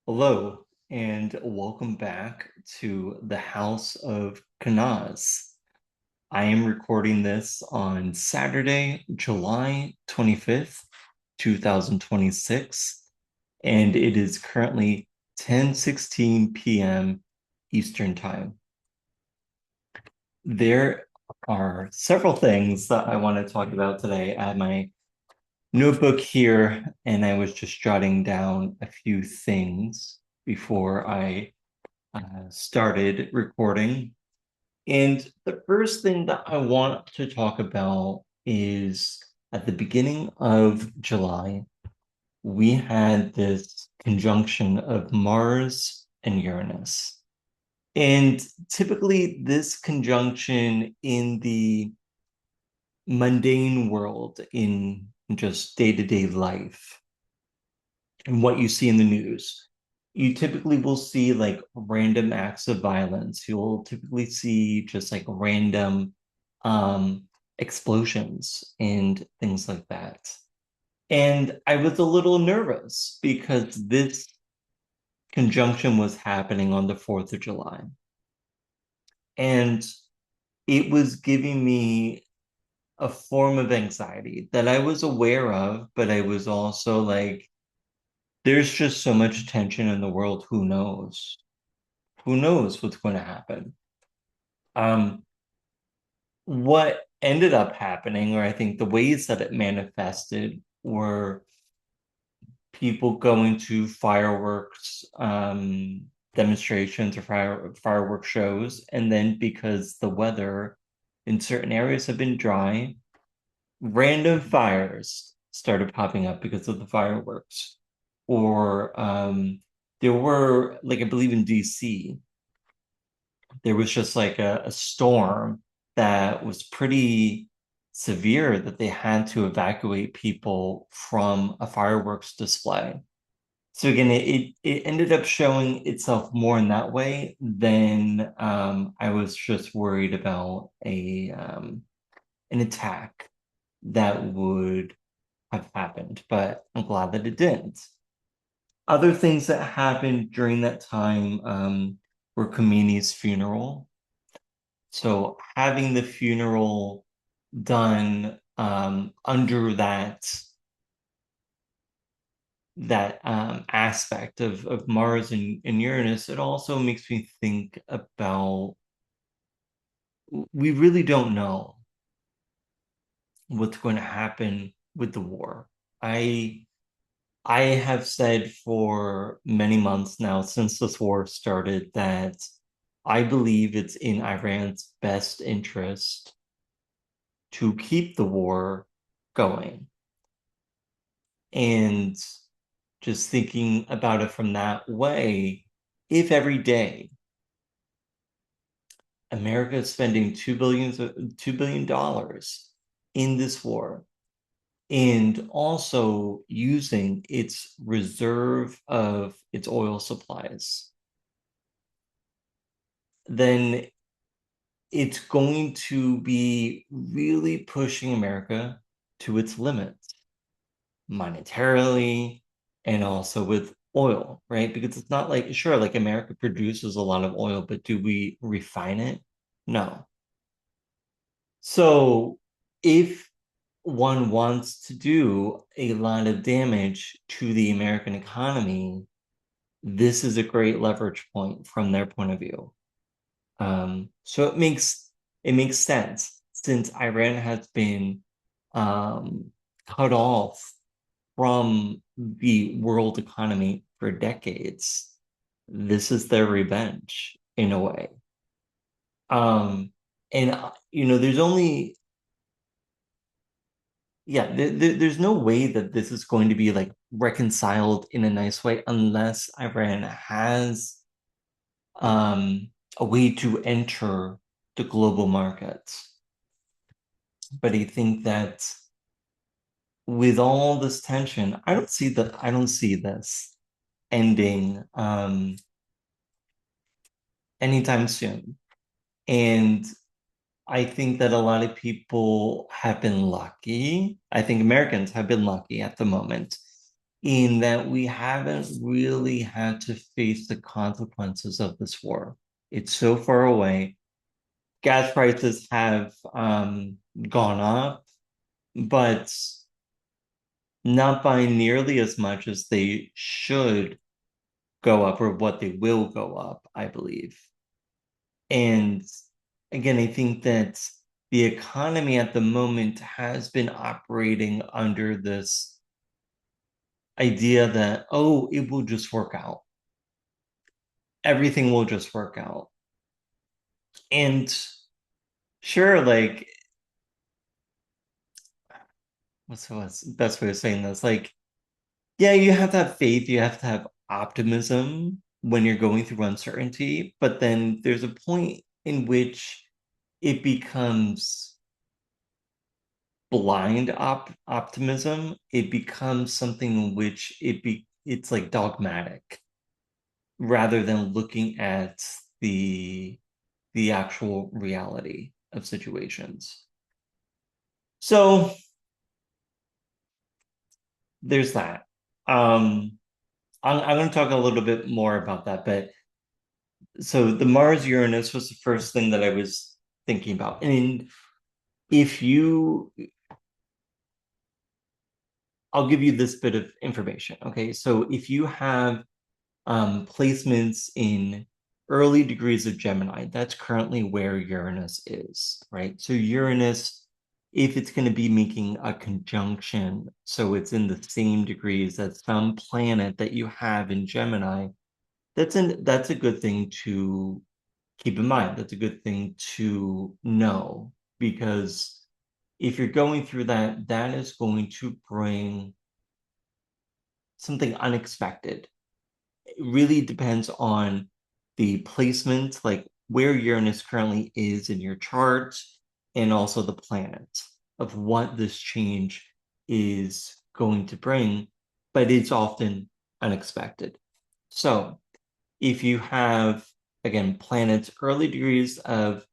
Hello, and welcome back to the House of Kanaz. I am recording this on Saturday, July 25th, 2026, and it is currently 10:16 p.m. Eastern Time. There are several things that I want to talk about today. I have my notebook here, and I was just jotting down a few things before I started recording. And the first thing that I want to talk about is at the beginning of July, we had this conjunction of Mars and Uranus. And typically, this conjunction in the mundane world, in just day-to-day life, and what you see in the news, you typically will see like random acts of violence. You'll typically see just like random explosions and things like that. And I was a little nervous because this conjunction was happening on the 4th of July. And it was giving me a form of anxiety that I was aware of, but I was also like, there's just so much tension in the world. Who knows? Who knows what's going to happen? Um, what ended up happening, or I think the ways that it manifested, were people going to fireworks demonstrations or firework shows, and then because the weather in certain areas have been dry, random fires started popping up because of the fireworks. Or there were, like, I believe in DC, there was just like a storm that was pretty severe that they had to evacuate people from a fireworks display. So again, it ended up showing itself more in that way than I was just worried about a an attack that would have happened, but I'm glad that it didn't. Other things that happened during that time were Kamini's funeral. So having the funeral done under that aspect of Mars and Uranus, it also makes me think about, we really don't know what's going to happen with the war. I I have said for many months now, since this war started, that I believe it's in Iran's best interest to keep the war going. And just thinking about it from that way, if every day America is spending $2 billion in this war, and also using its reserve of its oil supplies, then it's going to be really pushing America to its limits monetarily and also with oil, right? Because it's not like, sure, like America produces a lot of oil, but do we refine it? No. So if one wants to do a lot of damage to the American economy, this is a great leverage point from their point of view. So it makes sense since Iran has been um, cut off from the world economy for decades. This is their revenge in a way. Um, and there's only, yeah, there's no way that this is going to be like reconciled in a nice way unless Iran has a way to enter the global markets. But I think that with all this tension, I don't see this ending anytime soon. And I think that a lot of people have been lucky. I think Americans have been lucky at the moment in that we haven't really had to face the consequences of this war. It's so far away. Gas prices have gone up, but not by nearly as much as they should go up or what they will go up, I believe. And again, I think that the economy at the moment has been operating under this idea that, oh, it will just work out. Everything will just work out. And sure, like, what's the best way of saying this? Like, yeah, you have to have faith, you have to have optimism when you're going through uncertainty, but then there's a point in which it becomes blind optimism. It becomes something in which it's like dogmatic rather than looking at the the actual reality of situations. So there's that. Um, I'm going to talk a little bit more about that, but so the Mars Uranus was the first thing that I was thinking about. And if you, I'll give you this bit of information. Okay. So if you have placements in early degrees of Gemini, that's currently where Uranus is, right? So Uranus, if it's going to be making a conjunction, so it's in the same degrees as some planet that you have in Gemini, that's a good thing to keep in mind. That's a good thing to know because if you're going through that, that is going to bring something unexpected. It really depends on the placement, like where Uranus currently is in your chart, and also the planet of what this change is going to bring, but it's often unexpected. So if you have, again, planets early degrees of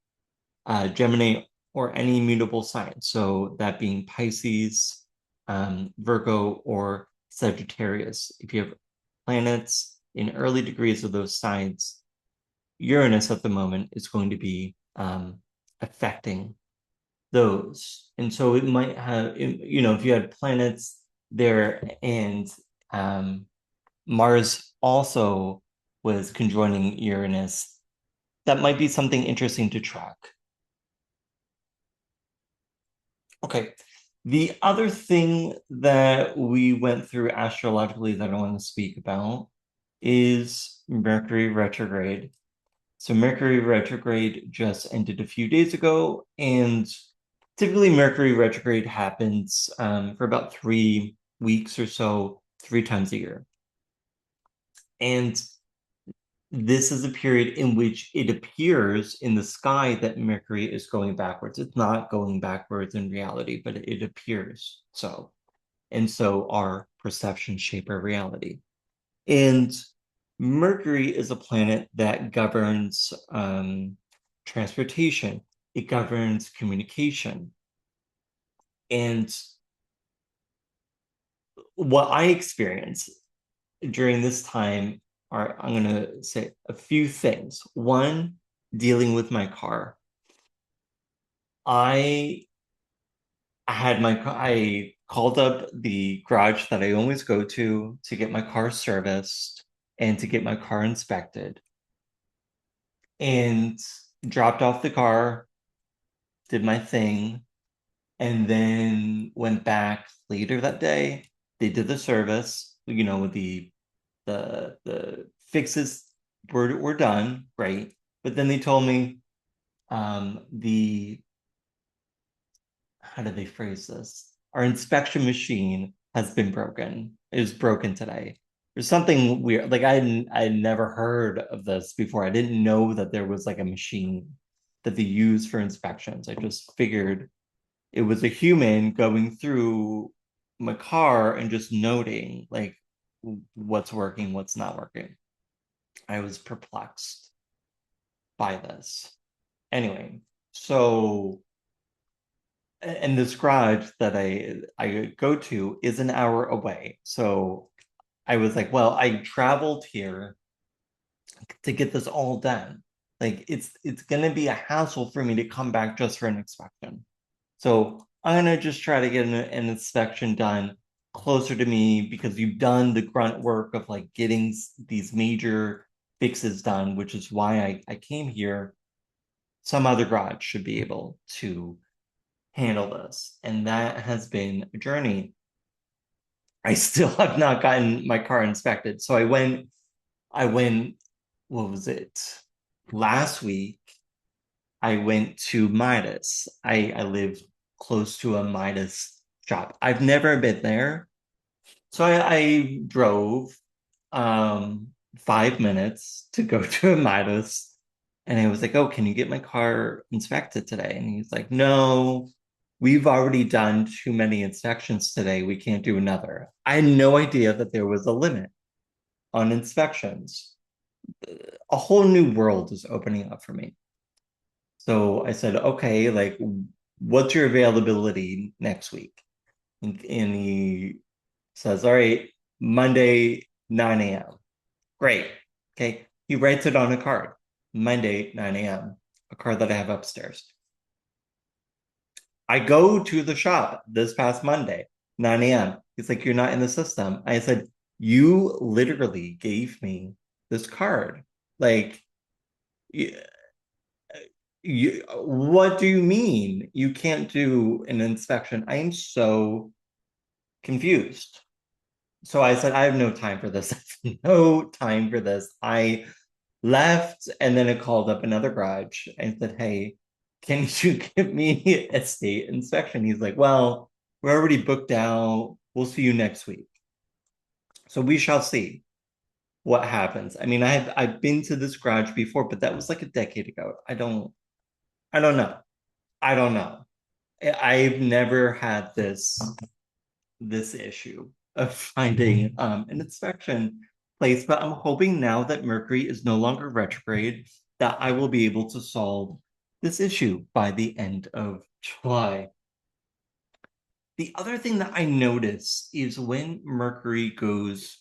Gemini or any mutable sign, so that being Pisces, Virgo, or Sagittarius, if you have planets in early degrees of those signs, Uranus at the moment is going to be affecting those. And so it might have, if you had planets there and Mars also was conjoining Uranus, that might be something interesting to track. Okay. The other thing that we went through astrologically that I want to speak about is Mercury retrograde. So Mercury retrograde just ended a few days ago, and typically Mercury retrograde happens for about 3 weeks or so, 3 times a year. And this is a period in which it appears in the sky that Mercury is going backwards. It's not going backwards in reality, but it appears so. And so our perceptions shape our reality. And Mercury is a planet that governs transportation, it governs communication. And what I experience during this time are, I'm going to say a few things. One, dealing with my car. I I called up the garage that I always go to get my car serviced and to get my car inspected and dropped off the car, did my thing, and then went back later that day. They did the service, the fixes were done, right? But then they told me the how do they phrase this? Our inspection machine has been broken. It was broken today. There's something weird. Like I had never heard of this before. I didn't know that there was like a machine that they use for inspections. I just figured it was a human going through my car and just noting like what's working, what's not working. I was perplexed by this. Anyway, so and this garage that I go to is an hour away. So I was like, well, I traveled here to get this all done. Like it's gonna be a hassle for me to come back just for an inspection. So I'm gonna just try to get an inspection done closer to me because you've done the grunt work of like getting these major fixes done, which is why I came here. Some other garage should be able to handle this. And that has been a journey. I still have not gotten my car inspected. So I went, what was it? Last week, I went to Midas. I live close to a Midas shop. I've never been there. So I drove 5 minutes to go to a Midas. And I was like, oh, can you get my car inspected today? And he's like, no, we've already done too many inspections today. We can't do another. I had no idea that there was a limit on inspections. A whole new world is opening up for me. So I said, okay, like, what's your availability next week? And he says, all right, Monday, 9 a.m. Great. Okay. He writes it on a card. Monday, 9 a.m., a card that I have upstairs. I go to the shop this past Monday, 9 a.m. He's like, you're not in the system. I said, you literally gave me this card. Like, what do you mean you can't do an inspection? I am so confused. So I said, I have no time for this. I have no time for this. I left and then I called up another garage and said, hey, can you give me a state inspection? He's like, well, we're already booked out. We'll see you next week. So we shall see what happens. I mean, I've been to this garage before, but that was like a decade ago. I don't know. I don't know. I've never had this issue of finding an inspection place, but I'm hoping now that Mercury is no longer retrograde that I will be able to solve this issue by the end of July. The other thing that I notice is when Mercury goes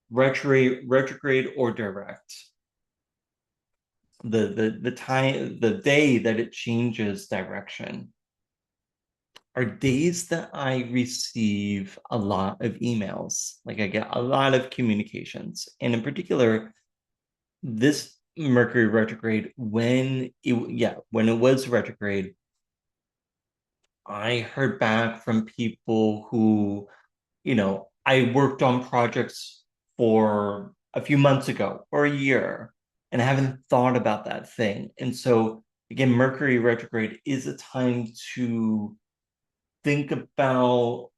retrograde or direct, the day that it changes direction are days that I receive a lot of emails. Like I get a lot of communications. And in particular, this Mercury retrograde, when it was retrograde, I heard back from people who, I worked on projects for a few months ago or a year, and I haven't thought about that thing. And so again, Mercury retrograde is a time to think about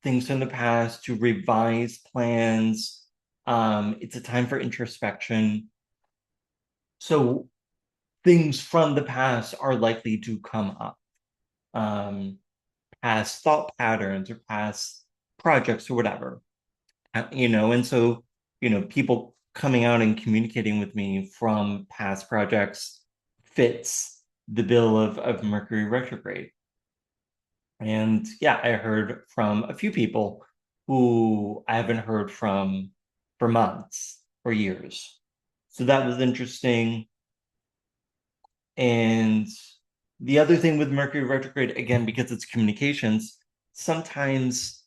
things in the past, to revise plans. It's a time for introspection. So things from the past are likely to come up. Past thought patterns or past projects or whatever. And so, people coming out and communicating with me from past projects fits the bill of Mercury retrograde. And yeah, I heard from a few people who I haven't heard from for months or years. So that was interesting. And the other thing with Mercury retrograde, again, because it's communications, sometimes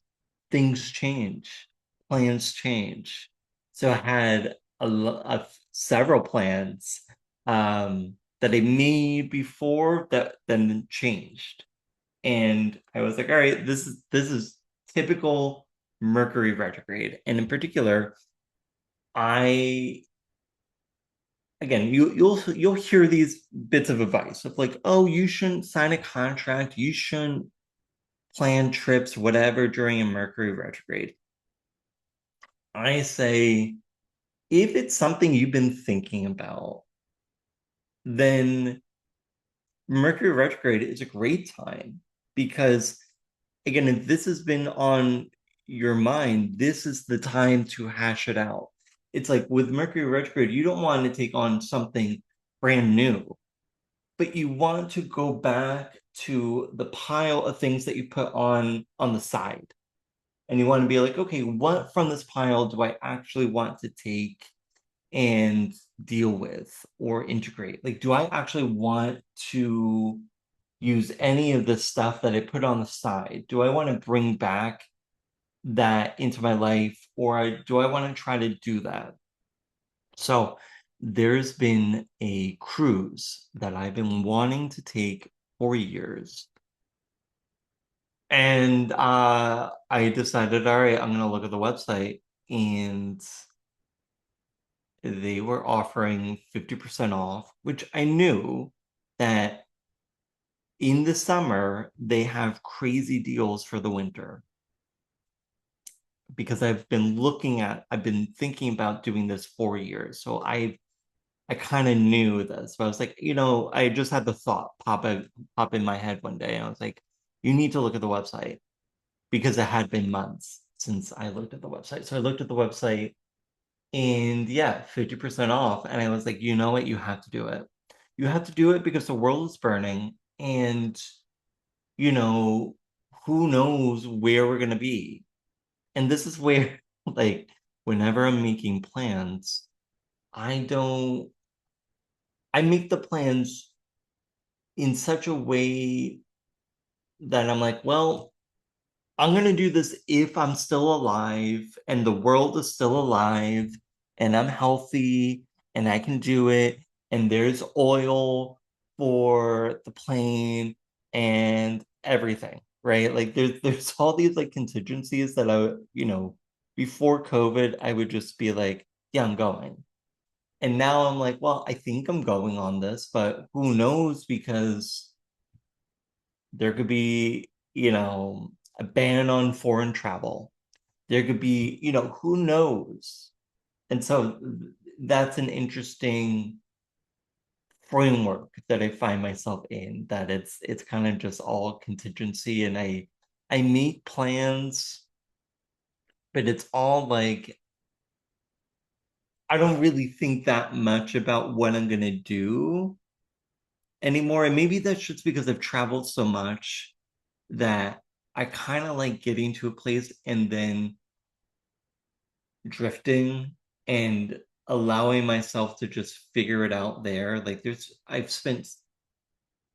things change, plans change. So I had several plans that I made before that then changed. And I was like, all right, this is typical Mercury retrograde. And in particular, I again, you'll hear these bits of advice of like, oh, you shouldn't sign a contract, you shouldn't plan trips, whatever, during a Mercury retrograde. I say, if it's something you've been thinking about, then Mercury retrograde is a great time because, again, if this has been on your mind, this is the time to hash it out. It's like with Mercury retrograde, you don't want to take on something brand new, but you want to go back to the pile of things that you put on the side. and you want to be like, okay, what from this pile do I actually want to take and deal with or integrate? Like, do I actually want to use any of the stuff that I put on the side? Do I want to bring back that into my life, or do I want to try to do that? So there's been a cruise that I've been wanting to take for years. And I decided, all right, I'm gonna look at the website, and they were offering 50% off, which I knew that in the summer they have crazy deals for the winter because I've been thinking about doing this for years. So I kind of knew this, but I was like, I just had the thought pop in my head one day. And I was like, you need to look at the website because it had been months since I looked at the website. So I looked at the website and yeah, 50% off. And I was like, you know what? You have to do it. You have to do it because the world is burning and, you know, who knows where we're going to be. And this is where, like, whenever I'm making plans, I don't, I make the plans in such a way that I'm like, well, I'm going to do this if I'm still alive and the world is still alive and I'm healthy and I can do it and there's oil for the plane and everything, right? Like there's all these like contingencies that before COVID, I would just be like, yeah, I'm going. And now I'm like, well, I think I'm going on this, but who knows because there could be, a ban on foreign travel. There could be, who knows? And so that's an interesting framework that I find myself in, that it's kind of just all contingency and I make plans, but it's all like I don't really think that much about what I'm gonna do anymore. And maybe that's just because I've traveled so much that I kind of like getting to a place and then drifting and allowing myself to just figure it out there. Like I've spent,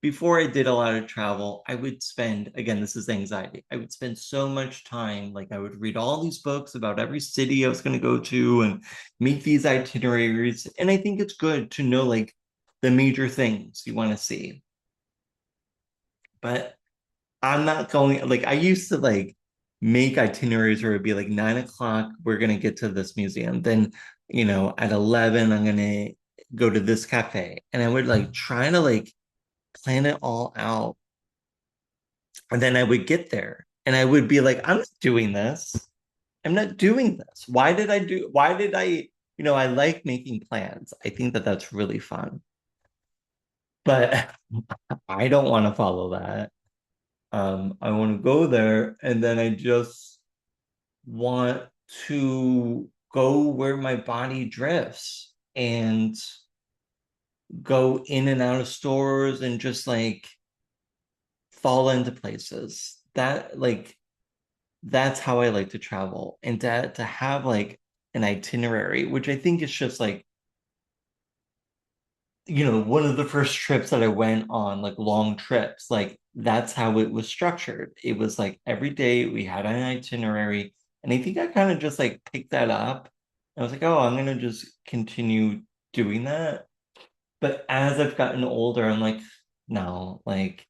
before I did a lot of travel, I would spend, again, this is anxiety. I would spend so much time, like I would read all these books about every city I was going to go to and make these itineraries. And I think it's good to know like the major things you want to see. But I'm not going, like I used to like make itineraries where it'd be like 9 o'clock, we're gonna get to this museum. Then, at 11, I'm gonna go to this cafe. And I would like try to like plan it all out. And then I would get there and I would be like, I'm not doing this. I'm not doing this. Why did I like making plans. I think that that's really fun, but I don't want to follow that. I want to go there and then I just want to go where my body drifts and go in and out of stores and just like fall into places. That's how I like to travel. And to have like an itinerary, which I think is just like, one of the first trips that I went on, like long trips, like that's how it was structured. It was like every day we had an itinerary. And I think I kind of just like picked that up. I was like, oh, I'm gonna just continue doing that. But as I've gotten older, I'm like, no, like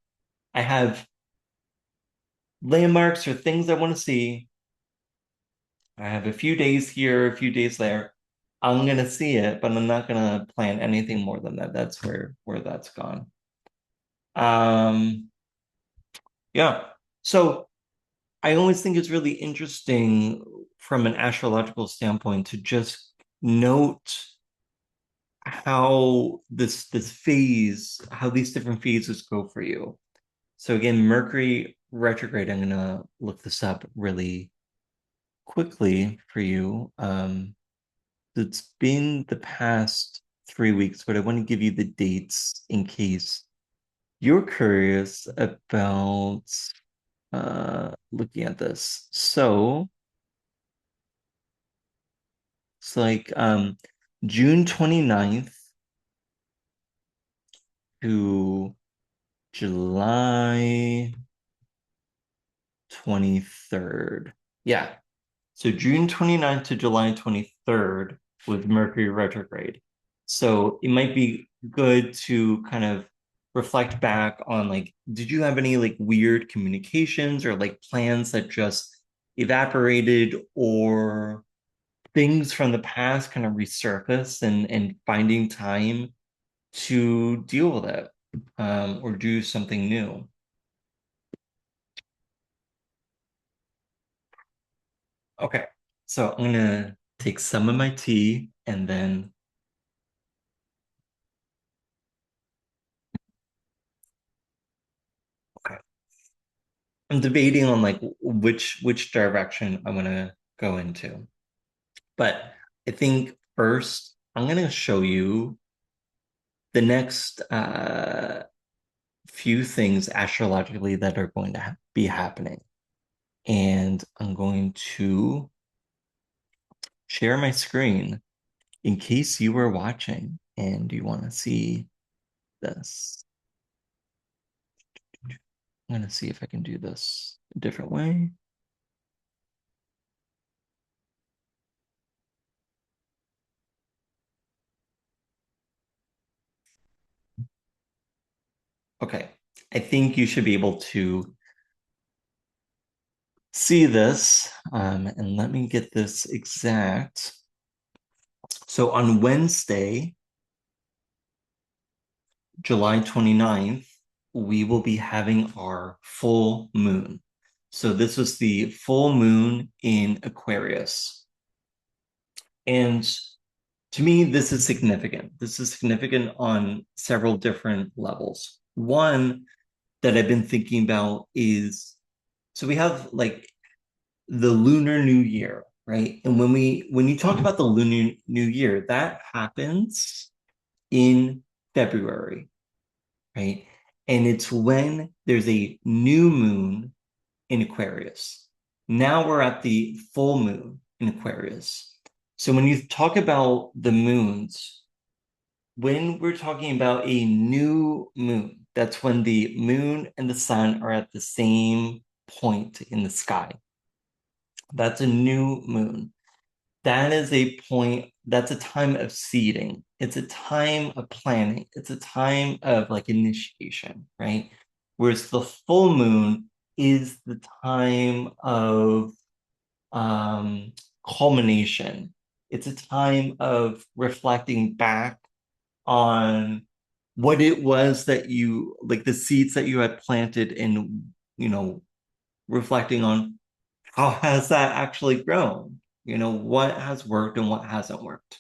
I have landmarks or things I want to see. I have a few days here, a few days there. I'm gonna see it, but I'm not gonna plan anything more than that. That's where that's gone. Um, yeah. So I always think it's really interesting from an astrological standpoint to just note how this phase, how these different phases go for you. So again, Mercury retrograde, I'm gonna look this up really quickly for you. It's been the past 3 weeks, but I want to give you the dates in case you're curious about. looking at this. So it's like June 29th to July 23rd. Yeah. So June 29th to July 23rd with Mercury retrograde. So it might be good to kind of reflect back on like, did you have any like weird communications or like plans that just evaporated or things from the past kind of resurface and finding time to deal with it or do something new. Okay, so I'm gonna take some of my tea and then okay. I'm debating on like which direction I want to go into. But I think first I'm gonna show you the next few things astrologically that are going to be happening. And I'm going to share my screen in case you were watching and you want to see this. I'm going to see if I can do this a different way. Okay. I think you should be able to see this. And let me get this exact. So on Wednesday, July 29th, we will be having our full moon. So this was the full moon in Aquarius. And to me, this is significant. This is significant on several different levels. One that I've been thinking about is so we have like the Lunar New Year, right? And when you talk about the Lunar New Year, that happens in February, right? And it's when there's a new moon in Aquarius. Now we're at the full moon in Aquarius. So when you talk about the moons, when we're talking about a new moon, that's when the moon and the sun are at the same point in the sky. That's a new moon. That is a point, that's a time of seeding. It's a time of planning. It's a time of like initiation, right? Whereas the full moon is the time of culmination. It's a time of reflecting back on what it was that you like the seeds that you had planted and reflecting on how has that actually grown? What has worked and what hasn't worked.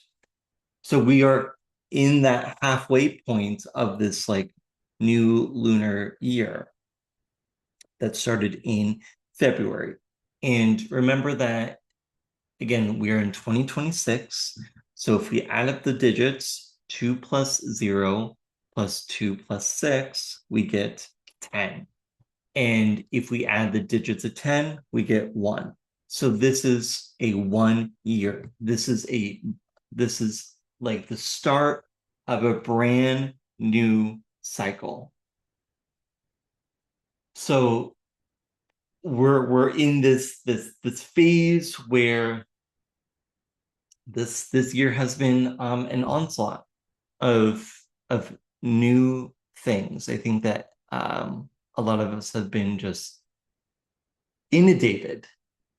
So we are in that halfway point of this like new lunar year that started in February. And remember that again, we are in 2026. So if we add up the digits, 2 plus 0 plus 2 plus 6, we get 10. And if we add the digits of 10, we get 1. So this is a 1 year. This is like the start of a brand new cycle. So we're in this phase where this year has been an onslaught of of new things. I think that a lot of us have been just inundated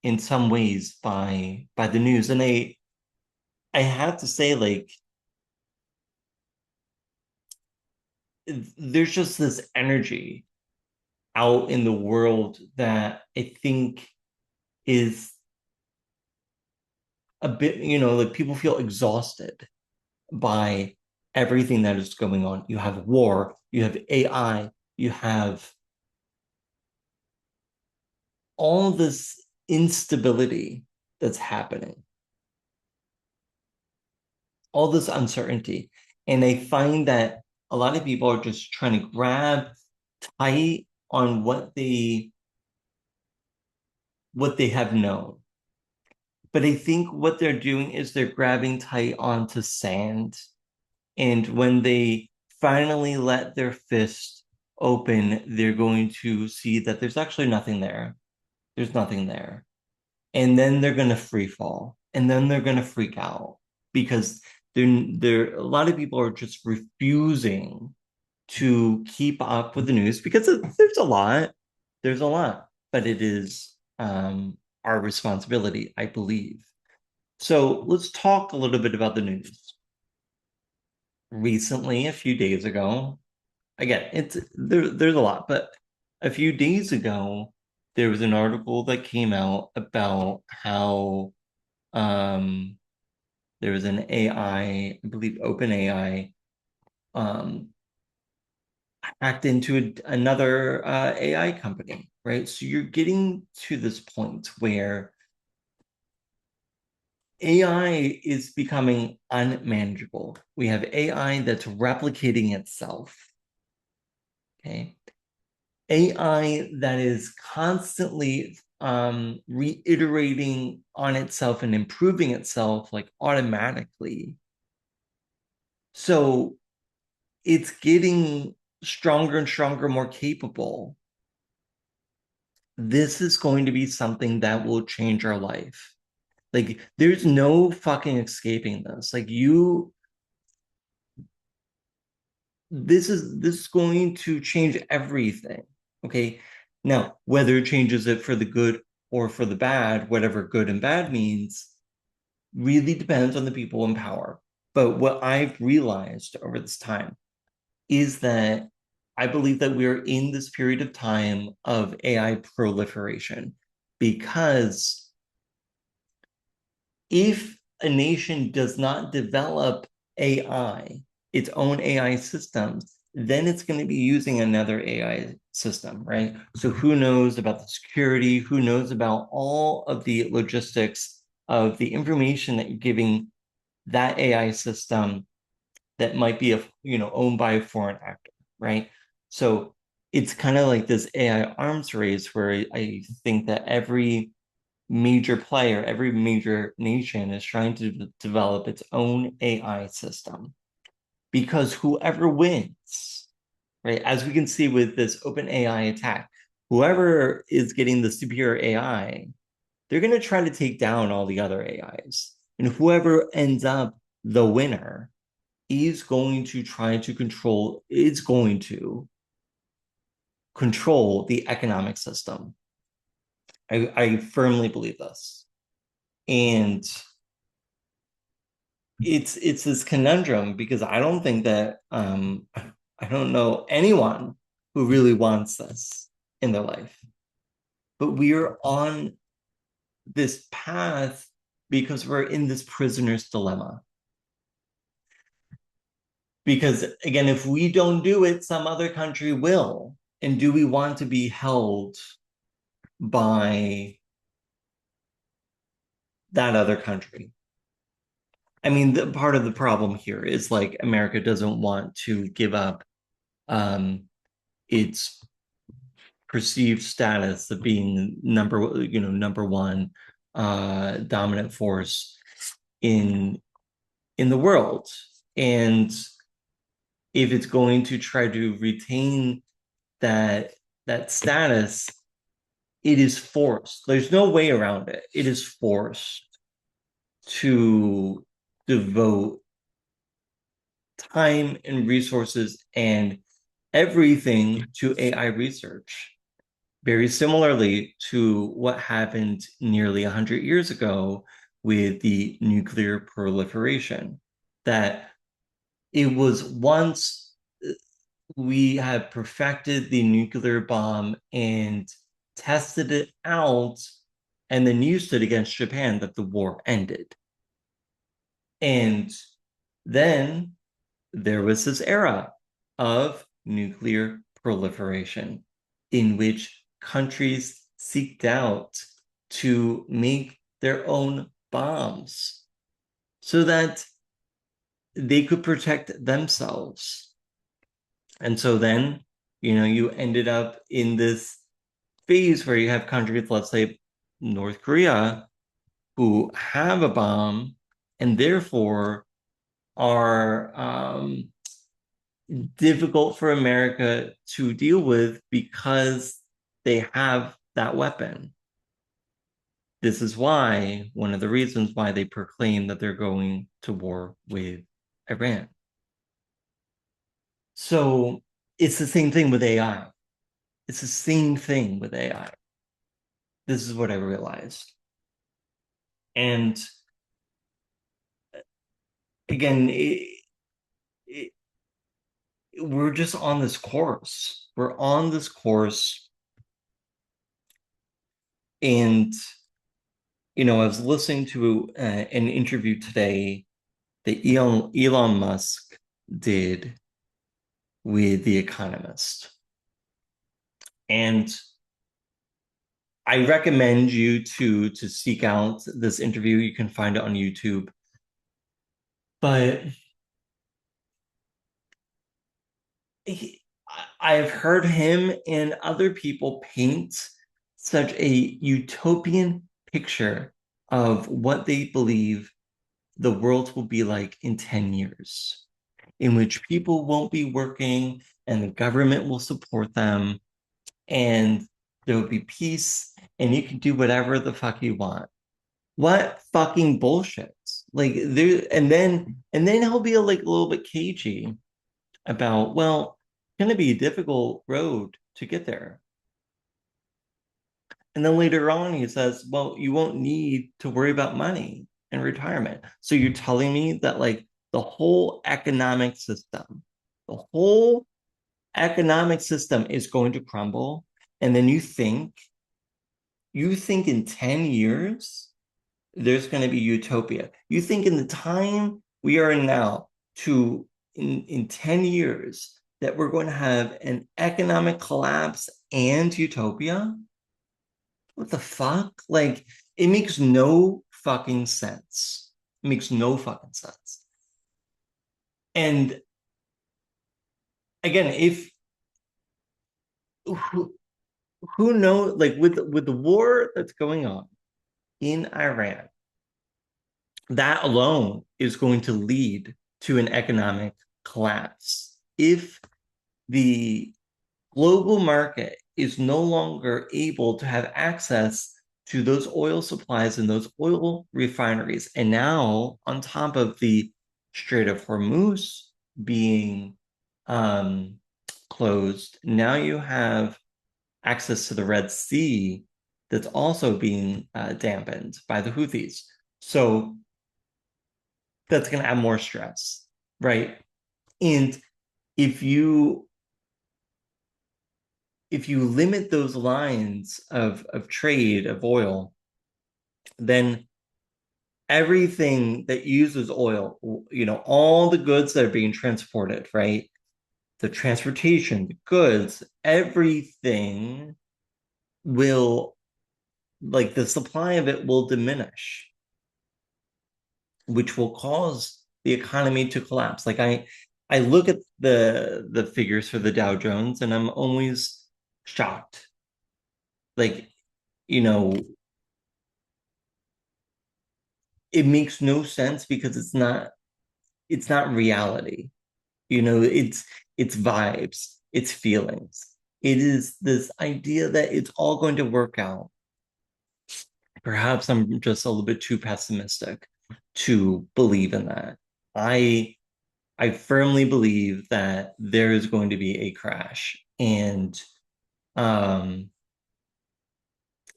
in some ways by the news, and I have to say, like, there's just this energy out in the world that I think is a bit, like people feel exhausted by everything that is going on. You have war, you have AI, you have all this instability that's happening, all this uncertainty. And I find that a lot of people are just trying to grab tight on what they what they have known. But I think what they're doing is they're grabbing tight onto sand. And when they finally let their fist open, they're going to see that there's actually nothing there. There's nothing there. And then they're going to free fall. And then they're going to freak out because a lot of people are just refusing to keep up with the news because there's a lot. There's a lot, but it is our responsibility, I believe. So let's talk a little bit about the news. Recently, a few days ago, again, there's a lot, but a few days ago, there was an article that came out about how um, there was an I believe OpenAI, um, hacked into another AI company, right? So you're getting to this point where AI is becoming unmanageable. We have AI that's replicating itself. Okay. AI that is constantly reiterating on itself and improving itself like automatically. So it's getting stronger and stronger, more capable. This is going to be something that will change our life. Like, there's no fucking escaping this. Like, this is going to change everything. Okay. Now, whether it changes it for the good or for the bad, whatever good and bad means, really depends on the people in power. But what I've realized over this time is that I believe that we're in this period of time of AI proliferation because if a nation does not develop AI, its own AI systems, then it's going to be using another AI system, right? So who knows about the security? Who knows about all of the logistics of the information that you're giving that AI system that might be owned by a foreign actor, right? So it's kind of like this AI arms race where I think that every major player, every major nation is trying to develop its own AI system because whoever wins, right, as we can see with this open AI attack, whoever is getting the superior AI, they're going to try to take down all the other AIs. And whoever ends up the winner is going to try to control the economic system. I firmly believe this. And it's this conundrum because I don't think that I don't know anyone who really wants this in their life. But we are on this path because we're in this prisoner's dilemma. Because again, if we don't do it, some other country will. And do we want to be held by that other country? I mean, part of the problem here is like America doesn't want to give up its perceived status of being number one dominant force in the world. And if it's going to try to retain that status, it is forced. There's no way around it. It is forced to devote time and resources and everything to AI research. Very similarly to what happened nearly 100 years ago with the nuclear proliferation, that it was once we had perfected the nuclear bomb and tested it out and then used it against Japan that the war ended. And then there was this era of nuclear proliferation in which countries seeked out to make their own bombs so that they could protect themselves. And so then, you ended up in this phase where you have countries, let's say, North Korea, who have a bomb and therefore are difficult for America to deal with because they have that weapon. This is why, one of the reasons why they proclaim that they're going to war with Iran. So it's the same thing with AI. It's the same thing with AI. This is what I realized. And again, it, we're just on this course. We're on this course. And, I was listening to an interview today that Elon Musk did with The Economist. And I recommend you to seek out this interview. You can find it on YouTube. But I've heard him and other people paint such a utopian picture of what they believe the world will be like in 10 years, in which people won't be working and the government will support them and there will be peace and you can do whatever the fuck you want. What fucking bullshit. Like there and then he'll be like a little bit cagey about, well, it's gonna be a difficult road to get there. And then later on he says, well, you won't need to worry about money in retirement. So you're telling me that like the whole economic system is going to crumble, and then you think in 10 years there's going to be utopia. You think in the time we are in now to in 10 years that we're going to have an economic collapse and utopia? What the fuck? Like, it makes no fucking sense. It makes no fucking sense. And again, if who, who knows, like with the war that's going on in Iran, that alone is going to lead to an economic collapse. If the global market is no longer able to have access to those oil supplies and those oil refineries, and now on top of the Strait of Hormuz being um, closed, now you have access to the Red Sea that's also being dampened by the Houthis. So that's going to add more stress, right? And if you if you limit those lines of trade of oil, then everything that uses oil, all the goods that are being transported, right? The transportation, the goods, everything will, like, the supply of it will diminish, which will cause the economy to collapse. Like I look at the figures for the Dow Jones and I'm always shocked. Like, you know, it makes no sense because it's not reality. It's vibes, it's feelings. It is this idea that it's all going to work out. Perhaps I'm just a little bit too pessimistic to believe in that. I I firmly believe that there is going to be a crash and um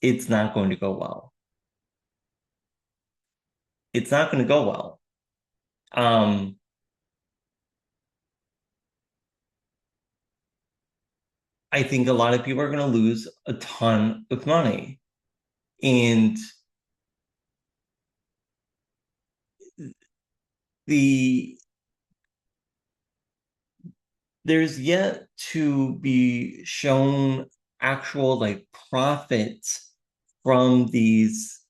it's not going to go well. It's not going to go well. Um I think a lot of people are going to lose a ton of money. And the there's yet to be shown actual like profits from these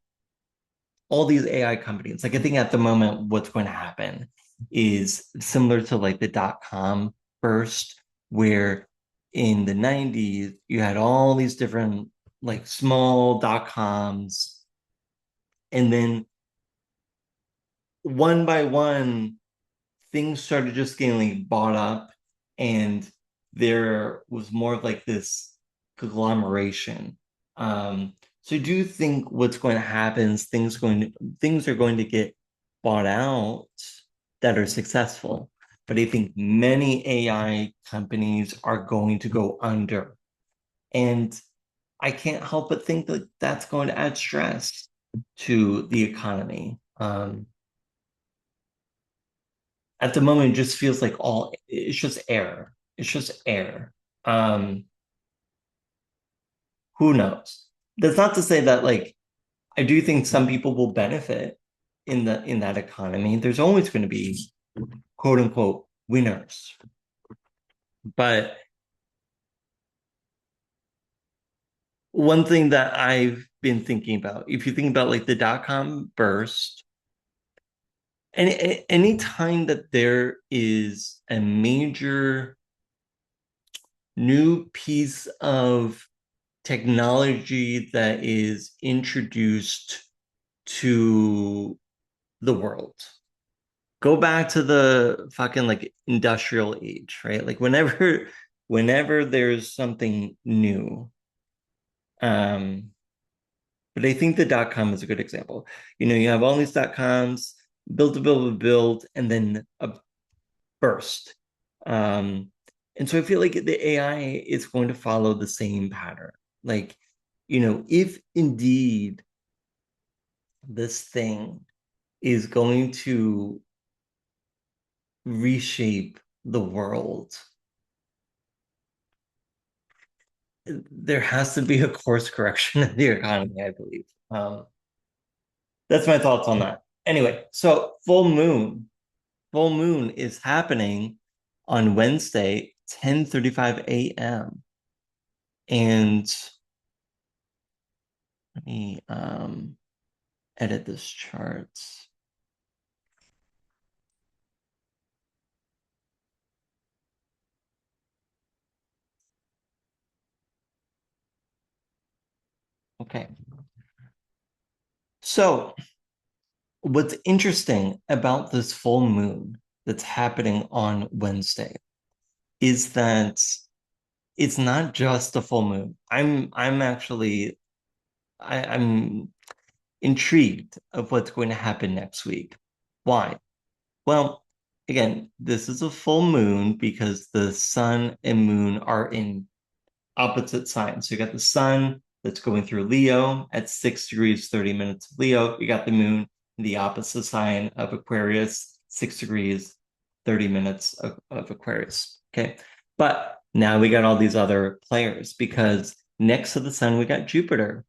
all these AI companies. Like I think at the moment, what's going to happen is similar to like the .com burst, where in the 90s you had all these different like small .coms, and then one by one, things started just getting like bought up, and there was more of like this conglomeration. So I do think what's going to happen is things are going to get bought out that are successful. But I think many AI companies are going to go under. And I can't help but think that that's going to add stress to the economy. At the moment, it just feels like all it's just air. It's just air. Um, who knows? That's not to say that like I do think some people will benefit in that economy. There's always going to be quote unquote winners. But one thing that I've been thinking about, if you think about like the dot-com burst, any time that there is a major new piece of technology that is introduced to the world. Go back to the fucking like industrial age, right? Like whenever there's something new. Um, but I think the .com is a good example. You have all these .coms, build, and then a burst. Um, and so I feel like the AI is going to follow the same pattern. Like, if indeed this thing is going to reshape the world, there has to be a course correction in the economy, I believe. That's my thoughts on that. Anyway, so full moon is happening on Wednesday, 10:35 a.m. And let me edit this chart. Okay. So, what's interesting about this full moon that's happening on Wednesday is that it's not just a full moon. I'm actually I'm intrigued of what's going to happen next week. Why? Well, again, this is a full moon because the sun and moon are in opposite signs. So you got the sun that's going through Leo at 6 degrees, 30 minutes of Leo. You got the moon in the opposite sign of Aquarius, 6 degrees, 30 minutes of Aquarius. Okay. But now we got all these other players because next to the sun, we got Jupiter.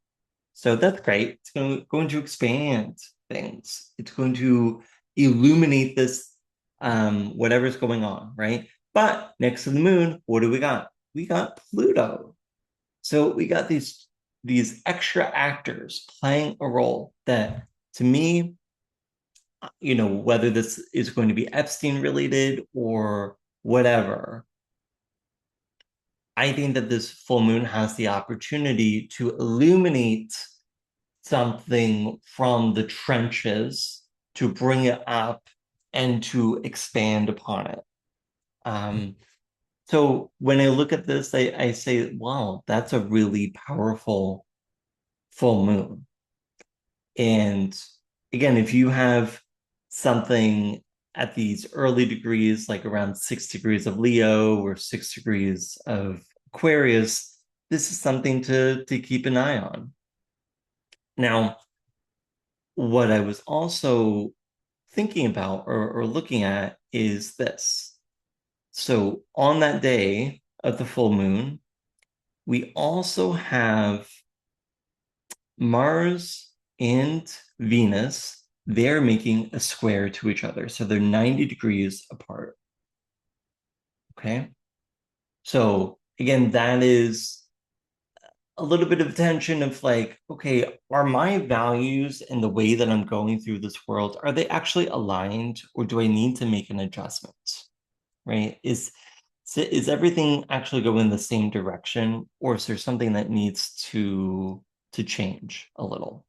So that's great. It's going to expand things. It's going to illuminate this, whatever's going on, right? But next to the moon, what do we got? We got Pluto. So we got these extra actors playing a role that, to me, whether this is going to be Epstein related or whatever, I think that this full moon has the opportunity to illuminate something from the trenches, to bring it up and to expand upon it. So when I look at this, I say, wow, that's a really powerful full moon. And again, if you have something at these early degrees, like around 6 degrees of Leo or 6 degrees of Aquarius, this is something to keep an eye on. Now, what I was also thinking about or looking at is this. So on that day of the full moon, we also have Mars and Venus. They're making a square to each other. So they're 90 degrees apart. Okay. So again, that is a little bit of tension of like, okay, are my values and the way that I'm going through this world, are they actually aligned, or do I need to make an adjustment? Right? So is everything actually going in the same direction, or is there something that needs to change a little?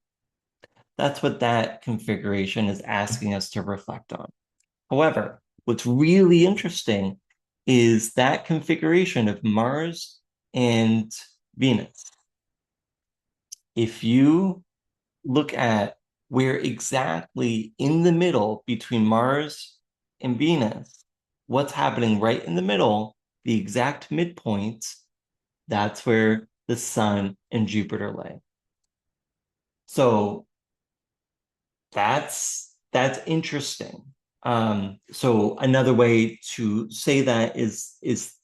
That's what that configuration is asking us to reflect on. However, what's really interesting is that configuration of Mars and Venus. If you look at where exactly in the middle between Mars and Venus, what's happening right in the middle, the exact midpoint, that's where the Sun and Jupiter lay. So that's interesting. So another way to say that is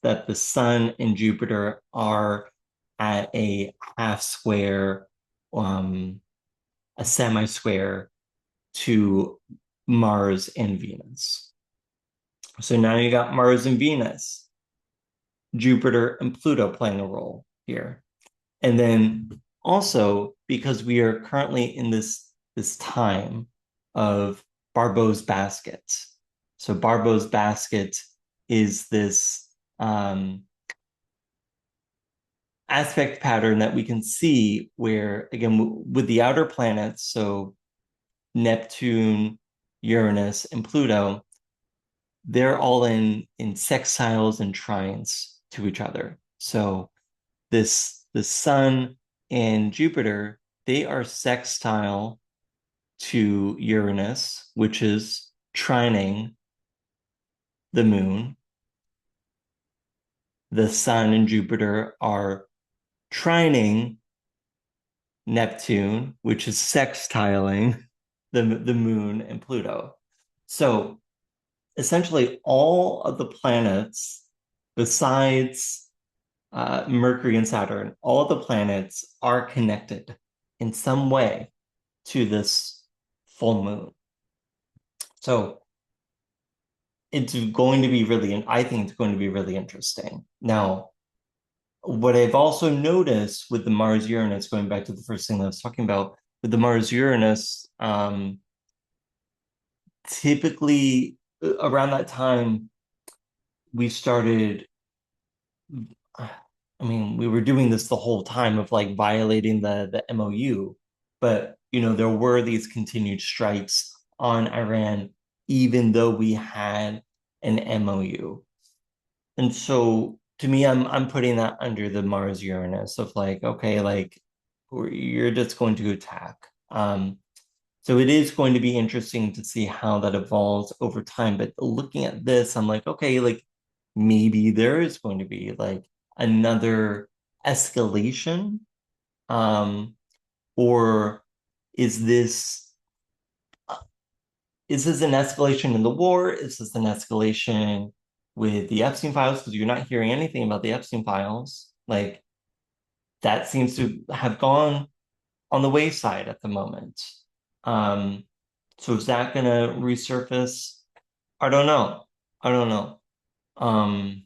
that the Sun and Jupiter are at a half square, a semi-square to Mars and Venus. So now you got Mars and Venus, Jupiter and Pluto playing a role here. And then also because we are currently in this time of Barbeau's basket. So Barbeau's basket is this aspect pattern that we can see where, again, with the outer planets, so Neptune, Uranus, and Pluto, they're all in sextiles and trines to each other. So the Sun and Jupiter, they are sextile to Uranus, which is trining the moon. The Sun and Jupiter are trining Neptune, which is sextiling the moon and Pluto. So essentially, all of the planets, besides Mercury and Saturn, all the planets are connected in some way to this full moon. So it's going to be really, I think it's going to be really interesting. Now, what I've also noticed with the Mars Uranus, going back to the first thing that I was talking about, with the Mars Uranus, typically around that time, we started, I mean, we were doing this the whole time of like violating the MOU, but there were these continued strikes on Iran, even though we had an MOU. And so to me, I'm putting that under the Mars Uranus of like, okay, like you're just going to attack. So it is going to be interesting to see how that evolves over time. But looking at this, I'm like, okay, like maybe there is going to be like another escalation. Um, or is this is this an escalation in the war? Is this an escalation with the Epstein files? Because you're not hearing anything about the Epstein files. Like that seems to have gone on the wayside at the moment. Um, so is that gonna resurface? I don't know. I don't know. Um,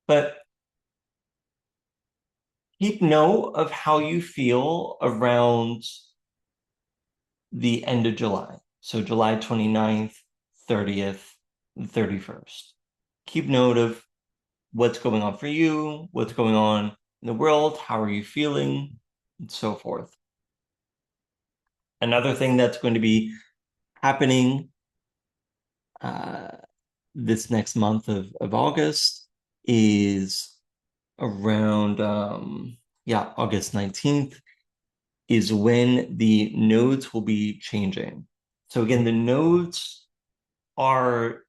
but keep note of how you feel around the end of July. So July 29th, 30th, 31st. Keep note of what's going on for you, what's going on in the world, how are you feeling, and so forth. Another thing that's going to be happening uh, this next month of August is around yeah, August 19th is when the nodes will be changing. So again, the nodes are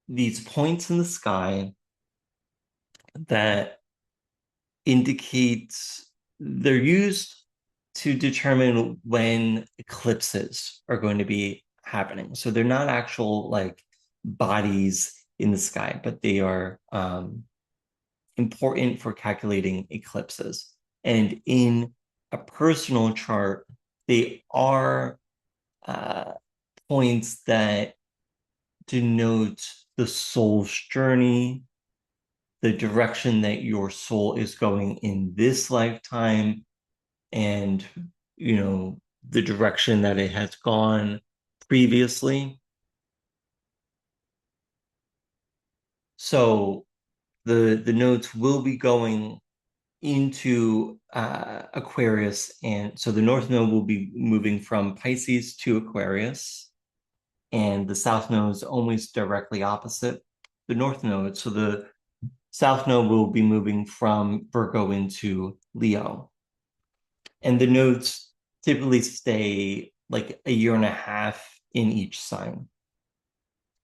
these points in the sky that indicate they're used to determine when eclipses are going to be happening. So they're not actual like bodies in the sky, but they are important for calculating eclipses. And in a personal chart, they are uh, points that denote the soul's journey, the direction that your soul is going in this lifetime, and the direction that it has gone previously. So the nodes will be going into Aquarius, and so the North Node will be moving from Pisces to Aquarius, and the South Node is almost directly opposite the North Node. So the South Node will be moving from Virgo into Leo, and the nodes typically stay like a year and a half in each sign.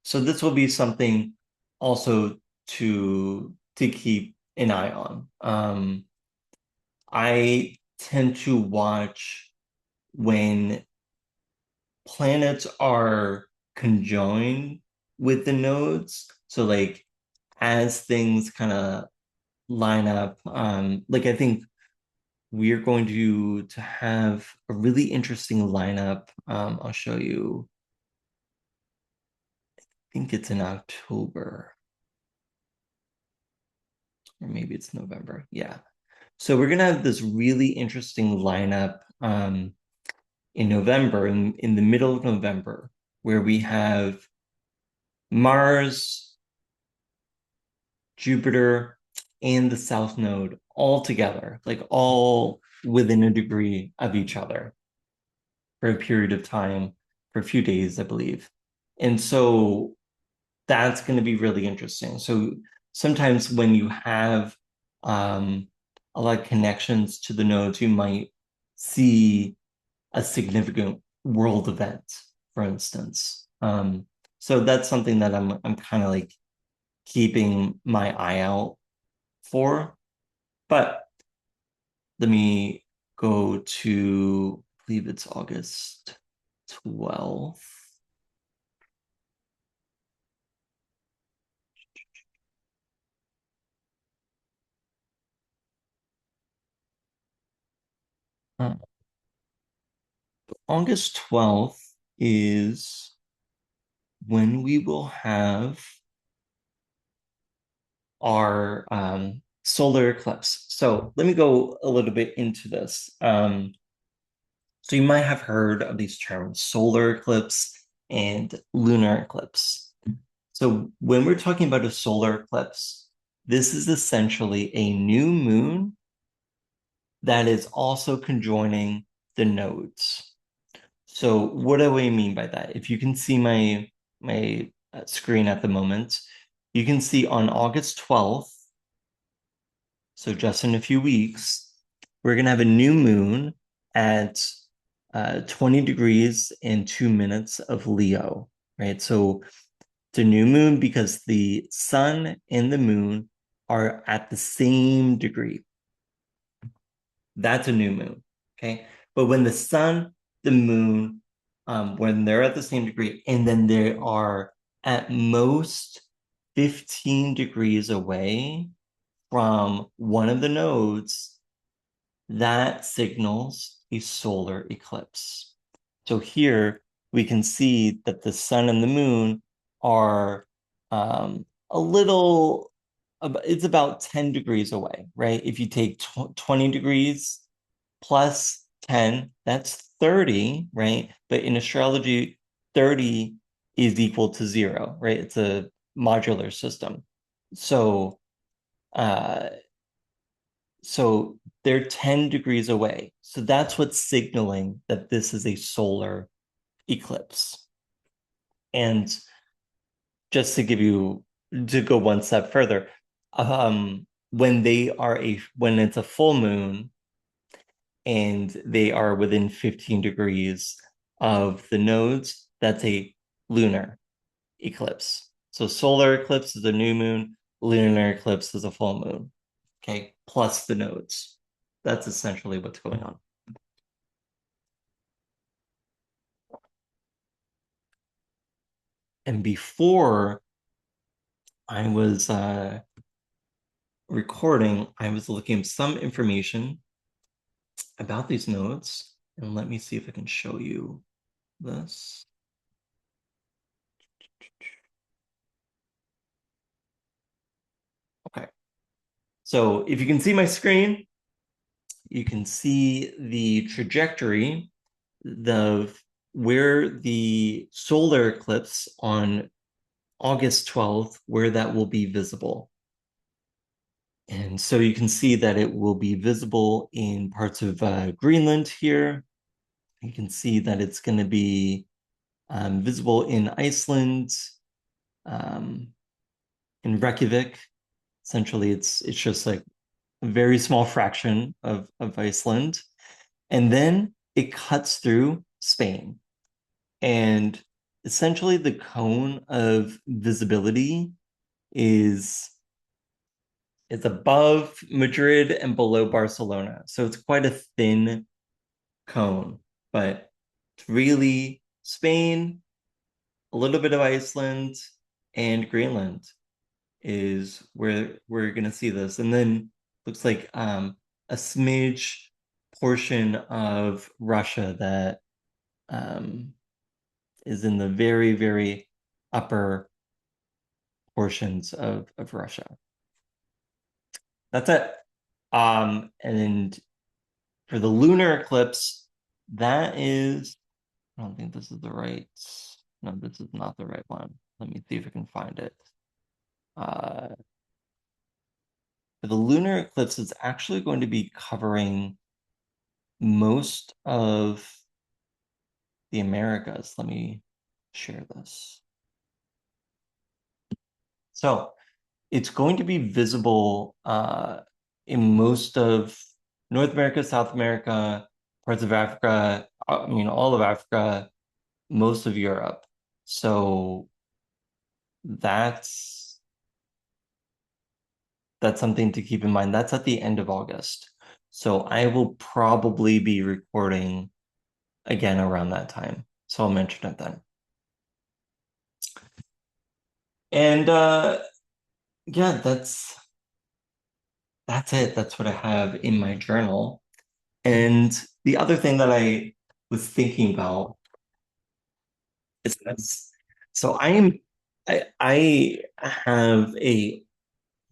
So this will be something also to keep an eye on. I tend to watch when planets are conjoined with the nodes. So like as things kind of line up, like I think we're going to have a really interesting lineup. I'll show you. I think it's in October, or maybe it's November. Yeah. So we're gonna have this really interesting lineup in November, in the middle of November, where we have Mars, Jupiter, and the South Node all together, like all within a degree of each other for a period of time, for a few days, I believe. And so that's going to be really interesting. So sometimes when you have um, a lot of connections to the nodes, you might see a significant world event, for instance. So that's something that I'm kind of like keeping my eye out for. But let me go to, I believe it's August 12th. Uh, August 12th is when we will have our solar eclipse. So let me go a little bit into this. So you might have heard of these terms, solar eclipse and lunar eclipse. So when we're talking about a solar eclipse, this is essentially a new moon that is also conjoining the nodes. So what do I mean by that? If you can see my screen at the moment, you can see on August 12th, so just in a few weeks, we're going to have a new moon at 20 degrees and 2 minutes of Leo, right? So it's a new moon because the sun and the moon are at the same degree. That's a new moon, okay? But when the sun, the moon, when they're at the same degree, and then they are at most 15 degrees away from one of the nodes, that signals a solar eclipse. So here we can see that the sun and the moon are a little, it's about 10 degrees away, right? If you take 20 degrees plus 10, that's 30, right? But in astrology, 30 is equal to zero, right? It's a modular system. So, uh, so they're 10 degrees away. So that's what's signaling that this is a solar eclipse. And just to give you, to go one step further, when it's a full moon and they are within 15 degrees of the nodes, that's a lunar eclipse. So solar eclipse is a new moon, lunar eclipse is a full moon. Okay, plus the nodes. That's essentially what's going on. And before I was recording, I was looking at some information about these nodes. And let me see if I can show you this. Okay. So if you can see my screen, you can see the trajectory of where the solar eclipse August 12th, where that will be visible. And so you can see that it will be visible in parts of Greenland here. You can see that it's going to be visible in Iceland, um, in Reykjavik. Essentially, it's just like a very small fraction of Iceland. And then it cuts through Spain. And essentially, the cone of visibility is is above Madrid and below Barcelona. So it's quite a thin cone, but it's really Spain, a little bit of Iceland, and Greenland is where we're going to see this. And then looks like a smidge portion of Russia that um, is in the very, very upper portions of Russia. That's it. And for the lunar eclipse, that is, I don't think this is the right, no, this is not the right one. Let me see if I can find it. Uh, for the lunar eclipse, it's actually going to be covering most of the Americas. Let me share this. So it's going to be visible in most of North America, South America, parts of Africa, I mean, all of Africa, most of Europe. So that's that's something to keep in mind. That's at the end of August. So I will probably be recording again around that time. So I'll mention it then. And yeah, that's it. That's what I have in my journal. And the other thing that I was thinking about is this. So I have a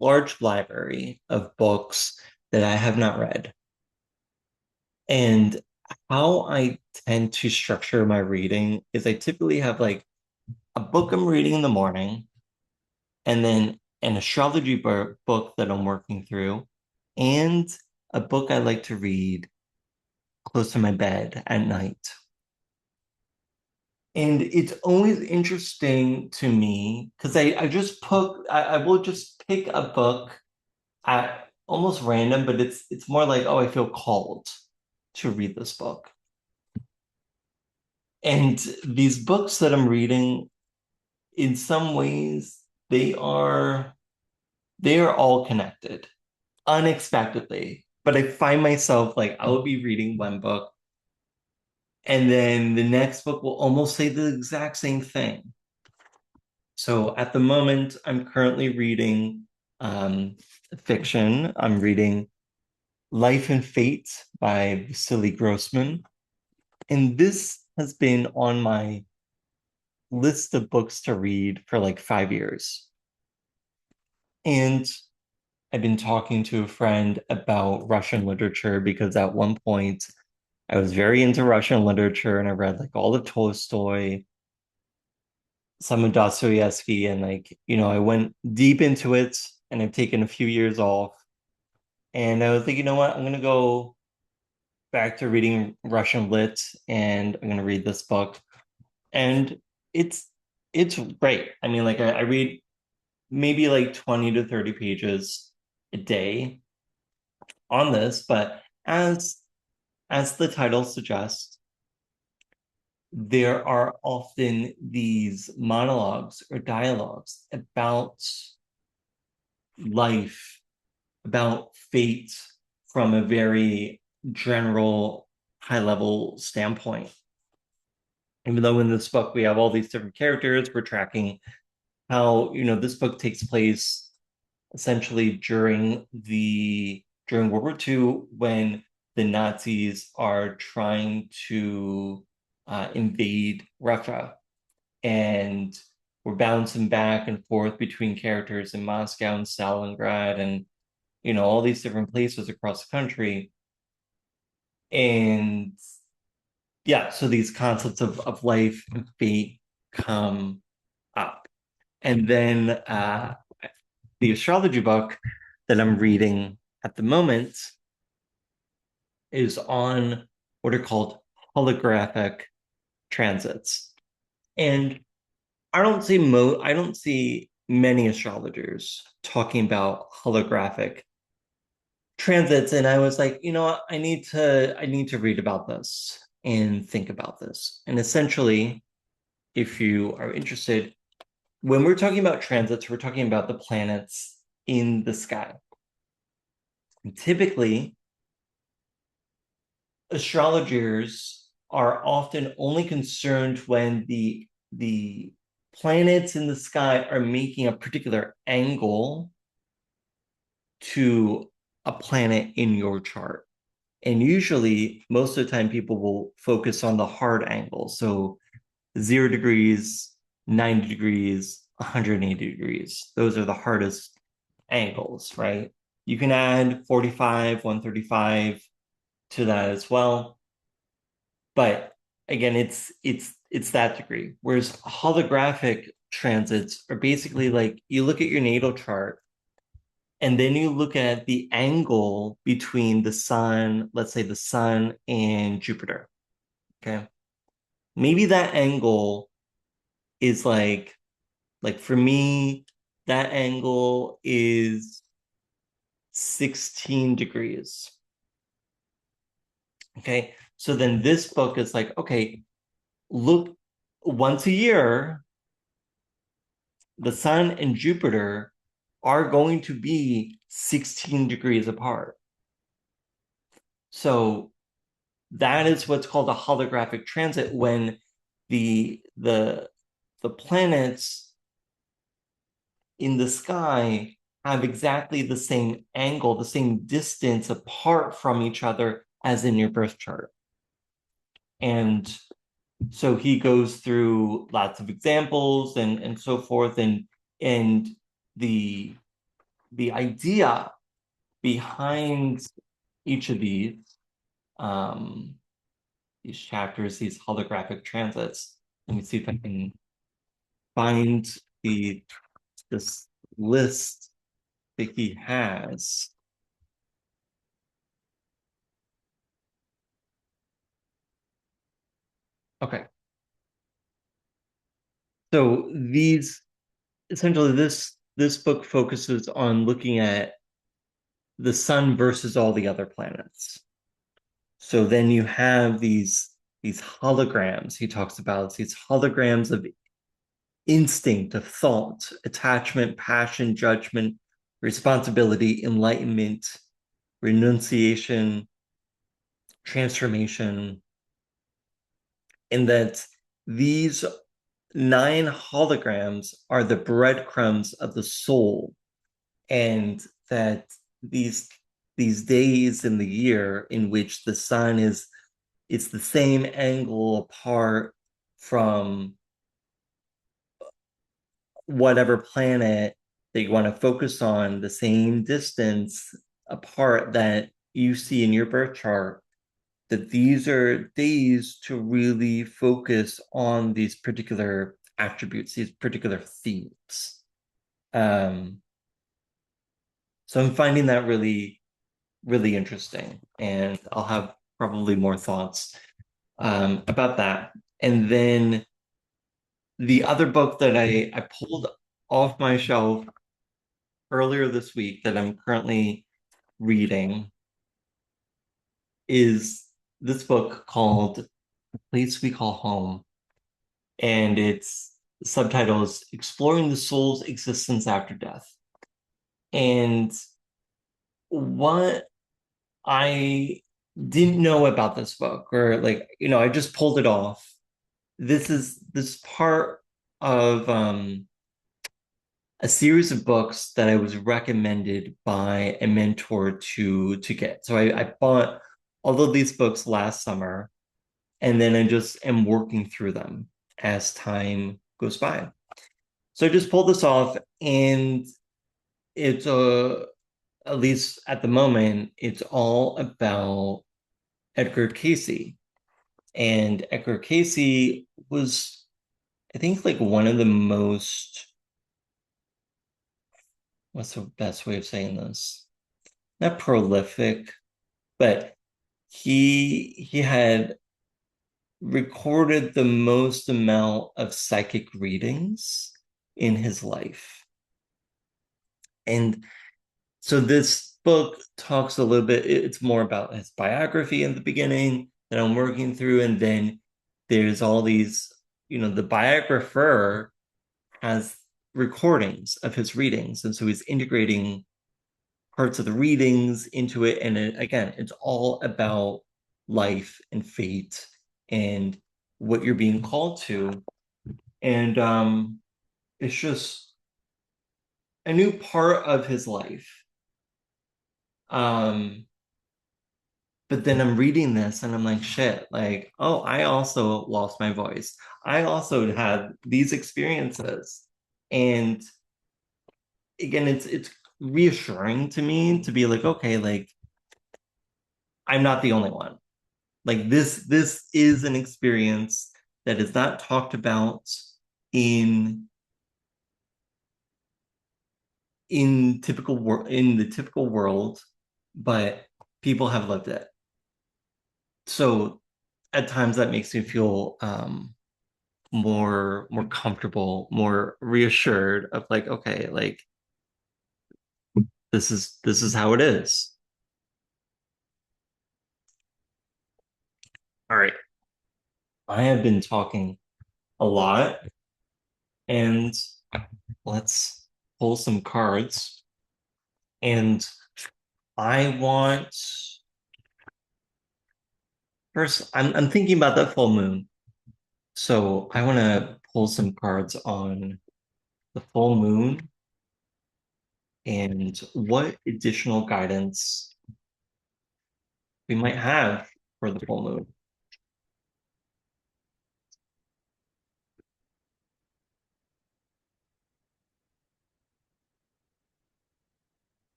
large library of books that I have not read. And how I tend to structure my reading is I typically have like a book I'm reading in the morning, and then an astrology book that I'm working through, and a book I like to read close to my bed at night. And it's always interesting to me because I will just pick a book at almost random, but it's more like, oh, I feel called to read this book. And these books that I'm reading, in some ways, they are all connected unexpectedly. But I find myself like I will be reading one book and then the next book will almost say the exact same thing. So at the moment, I'm currently reading fiction. I'm reading Life and Fate by Vasily Grossman. And this has been on my list of books to read for like 5 years. And I've been talking to a friend about Russian literature because at one point I was very into Russian literature and I read like all of Tolstoy, some of Dostoevsky, and like, I went deep into it and I've taken a few years off. And I was like, you know what? I'm gonna go back to reading Russian lit and I'm gonna read this book. And it's it's great. I mean, like I read maybe like 20 to 30 pages a day on this, but as the title suggests, there are often these monologues or dialogues about life, about fate from a very general, high level standpoint. Even though in this book we have all these different characters, we're tracking how, this book takes place essentially during World War II when the Nazis are trying to invade Russia, and we're bouncing back and forth between characters in Moscow and Stalingrad, and all these different places across the country. And yeah, so these concepts of life and fate come up. And then the astrology book that I'm reading at the moment is on what are called holographic transits. And I don't see many astrologers talking about holographic transits. And I was like, you know what, I need to read about this and think about this. And essentially, if you are interested, when we're talking about transits, we're talking about the planets in the sky. And typically, astrologers are often only concerned when the planets in the sky are making a particular angle to a planet in your chart. And usually, most of the time, people will focus on the hard angle. So 0 degrees, 90 degrees, 180 degrees. Those are the hardest angles, right? You can add 45, 135 to that as well. But again, it's that degree. Whereas holographic transits are basically like you look at your natal chart and then you look at the angle between the sun, let's say the sun and Jupiter. Okay. Maybe that angle is like for me, that angle is 16 degrees. Okay. So then this book is like, okay, look once a year, the sun and Jupiter are going to be 16 degrees apart. So that is what's called a holographic transit when the planets in the sky have exactly the same angle, the same distance apart from each other as in your birth chart. And so he goes through lots of examples and so forth. And the the idea behind each of these chapters, these holographic transits. Let me see if I can find the this list that he has. Okay. So these essentially this book focuses on looking at the sun versus all the other planets. So then you have these holograms he talks about, these holograms of instinct, of thought, attachment, passion, judgment, responsibility, enlightenment, renunciation, transformation, and that these 9 holograms are the breadcrumbs of the soul, and that these days in the year in which the sun is it's the same angle apart from whatever planet that you want to focus on, the same distance apart that you see in your birth chart, that these are days to really focus on these particular attributes, these particular themes. Um, so I'm finding that really, really interesting, and I'll have probably more thoughts about that. And then the other book that I pulled off my shelf earlier this week that I'm currently reading is this book called The Place We Call Home. And its subtitle is Exploring the Soul's Existence After Death. And what I didn't know about this book, or like, I just pulled it off. This part of a series of books that I was recommended by a mentor to get. So I bought all of these books last summer, and then I just am working through them as time goes by. So I just pulled this off, and it's at least at the moment, it's all about Edgar Casey. And Edgar Casey was, I think, like one of the most what's the best way of saying this? Not prolific, but he had recorded the most amount of psychic readings in his life. And so this book talks a little bit, it's more about his biography in the beginning that I'm working through. And then there's all these, the biographer has recordings of his readings. And so he's integrating parts of the readings into it. And again, it's all about life and fate and what you're being called to. And it's just a new part of his life. Um, but then I'm reading this and I'm like, shit, like, oh, I also lost my voice. I also had these experiences. And again, it's reassuring to me to be like, okay, like I'm not the only one. Like this is an experience that is not talked about in in the typical world, but people have lived it. So at times that makes me feel more comfortable, more reassured of like, okay, like this is how it is. All right. I have been talking a lot, and let's pull some cards. And I want first, I'm thinking about that full moon. So I want to pull some cards on the full moon and what additional guidance we might have for the full moon.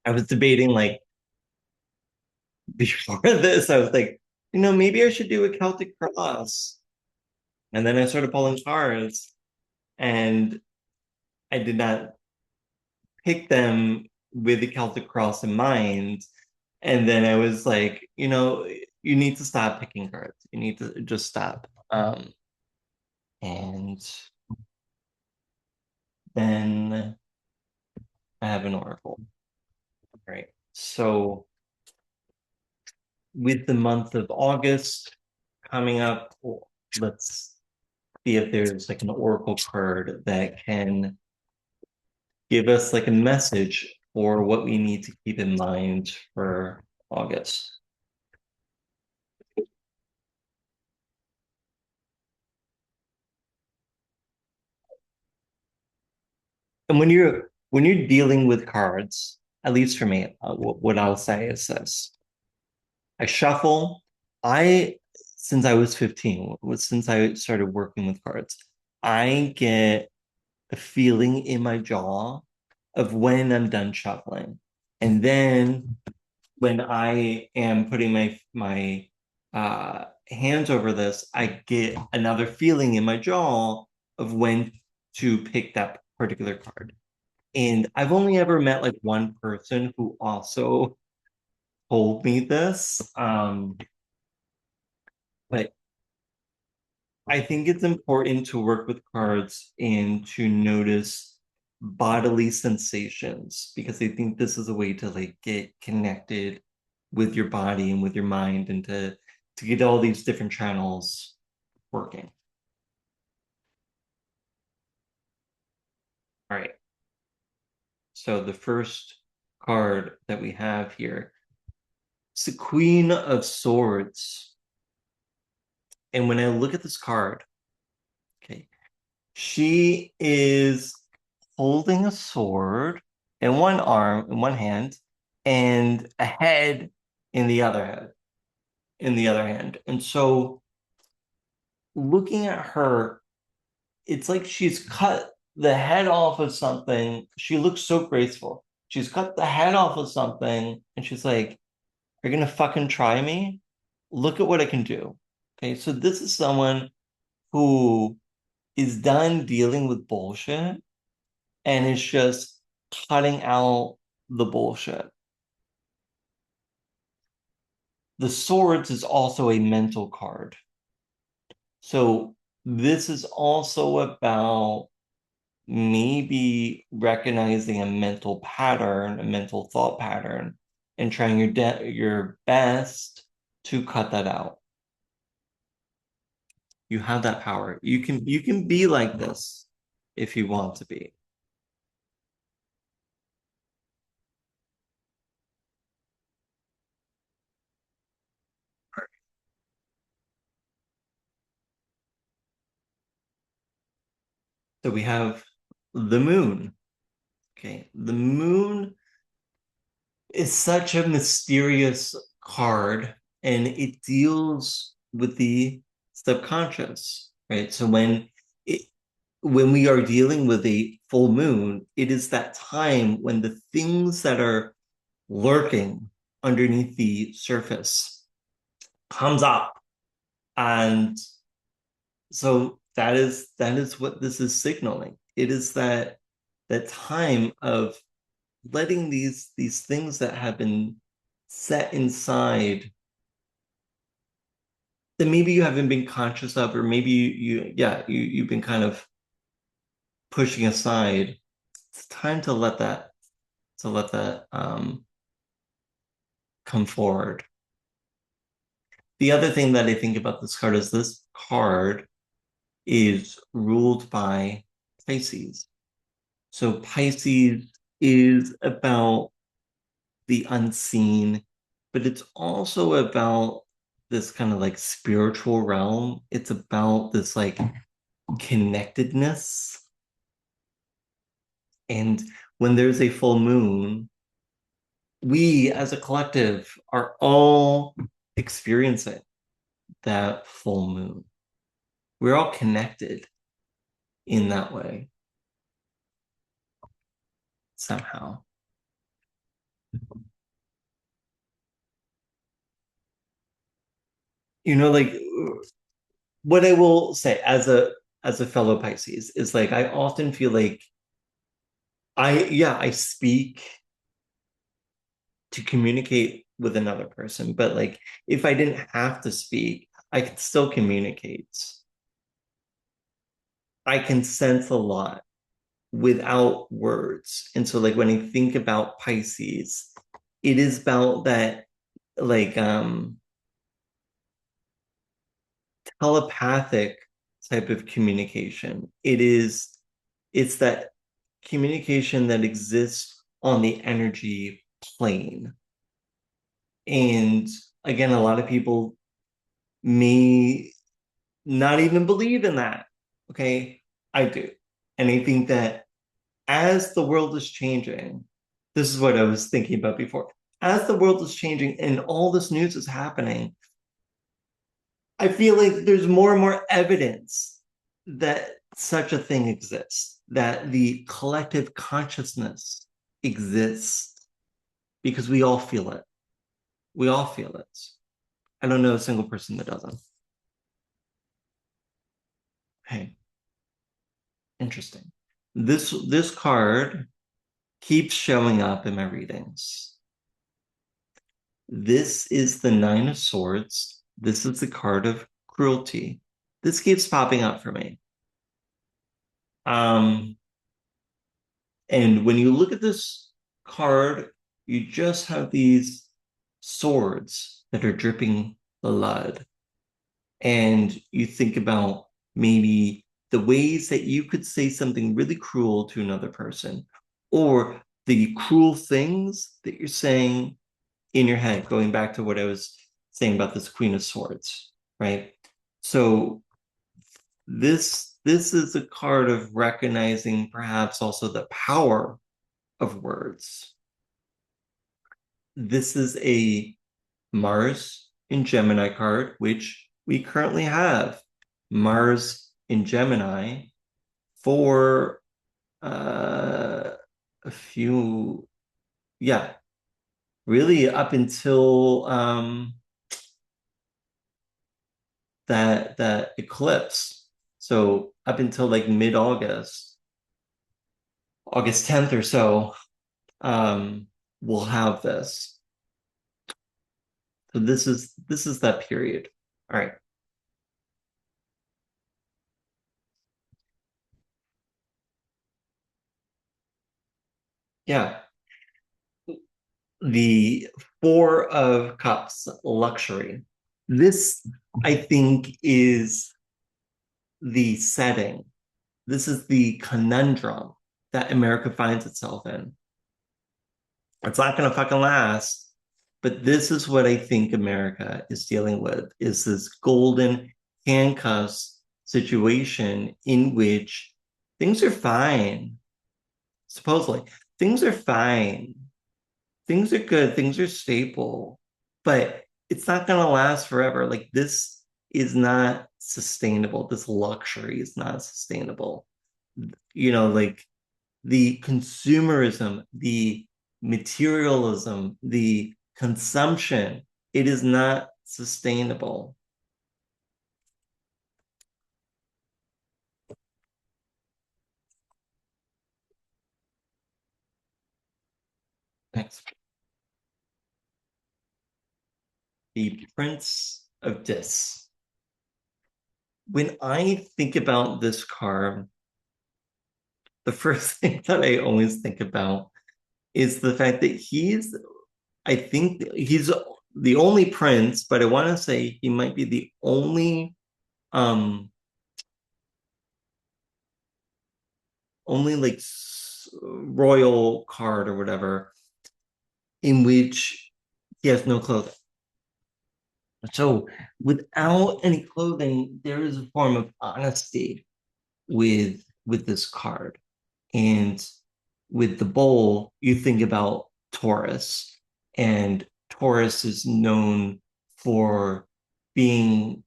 I was debating like before this, I was like, maybe I should do a Celtic cross. And then I started pulling cards and I did not pick them with the Celtic cross in mind. And then I was like, you need to stop picking cards. You need to just stop. And then I have an oracle. Right. So with the month of August coming up, let's see if there's like an oracle card that can give us like a message for what we need to keep in mind for August. And when you're dealing with cards, at least for me, what I'll say is this: I shuffle. I since I was 15, since I started working with cards, I get a feeling in my jaw of when I'm done shuffling. And then when I am putting my hands over this, I get another feeling in my jaw of when to pick that particular card. And I've only ever met like one person who also told me this. But I think it's important to work with cards and to notice bodily sensations because I think this is a way to like get connected with your body and with your mind and to get all these different channels working. All right. So the first card that we have here is the Queen of Swords. And when I look at this card, okay, she is holding a sword in one arm, in one hand, and a head in the other hand. in the other hand. And so looking at her, it's like she's cut the head off of something. She looks so graceful. She's cut the head off of something, and she's like, "You're gonna fucking try me? Look at what I can do." Okay, so this is someone who is done dealing with bullshit and is just cutting out the bullshit. The swords is also a mental card. So this is also about maybe recognizing a mental pattern, a mental thought pattern, and trying your best to cut that out. You have that power. You can be like this if you want to be. So we have the moon. Okay. The moon is such a mysterious card and it deals with the subconscious, right? So it when we are dealing with a full moon, it is that time when the things that are lurking underneath the surface comes up. And so that is what this is signaling. It is that time of letting these things that have been set inside that maybe you haven't been conscious of, or maybe you've been kind of pushing aside. It's time to let that come forward. The other thing that I think about this card is this card is ruled by Pisces. So Pisces is about the unseen, but it's also about this kind of like spiritual realm. It's about this like connectedness. And when there's a full moon, we as a collective are all experiencing that full moon. We're all connected in that way somehow. Like what I will say as a fellow Pisces is like I often feel like I speak to communicate with another person, but like if I didn't have to speak, I could still communicate. I can sense a lot without words. And so like when I think about Pisces, it is about that like telepathic type of communication. It's that communication that exists on the energy plane. And again, a lot of people may not even believe in that. Okay. I do. And I think that as the world is changing, this is what I was thinking about before. As the world is changing and all this news is happening, I feel like there's more and more evidence that such a thing exists, that the collective consciousness exists because we all feel it. We all feel it. I don't know a single person that doesn't. Hey, interesting. This card keeps showing up in my readings. This is the Nine of Swords. This is the card of cruelty. This keeps popping up for me. Um, and when you look at this card, you just have these swords that are dripping blood. And you think about maybe the ways that you could say something really cruel to another person, or the cruel things that you're saying in your head, going back to what I was saying about this Queen of Swords, right? So this is a card of recognizing perhaps also the power of words. This is a Mars in Gemini card, which we currently have Mars in Gemini for a few, yeah, really up until that eclipse. So up until like mid-August, August 10th or so, we'll have this. So this is that period. All right. Yeah. The Four of Cups, luxury. This, I think, is the setting. This is the conundrum that America finds itself in. It's not going to fucking last. But this is what I think America is dealing with is this golden handcuffs situation in which things are fine, supposedly. Things are fine. Things are good. Things are stable, but it's not going to last forever. Like this is not sustainable. This luxury is not sustainable. Like the consumerism, the materialism, the consumption, it is not sustainable. Next, the Prince of Dis. When I think about this card, the first thing that I always think about is the fact that I think he's the only prince, but I want to say he might be the only like royal card or whatever in which he has no clothing. So without any clothing, there is a form of honesty with this card. And with the bowl, you think about Taurus, and Taurus is known for being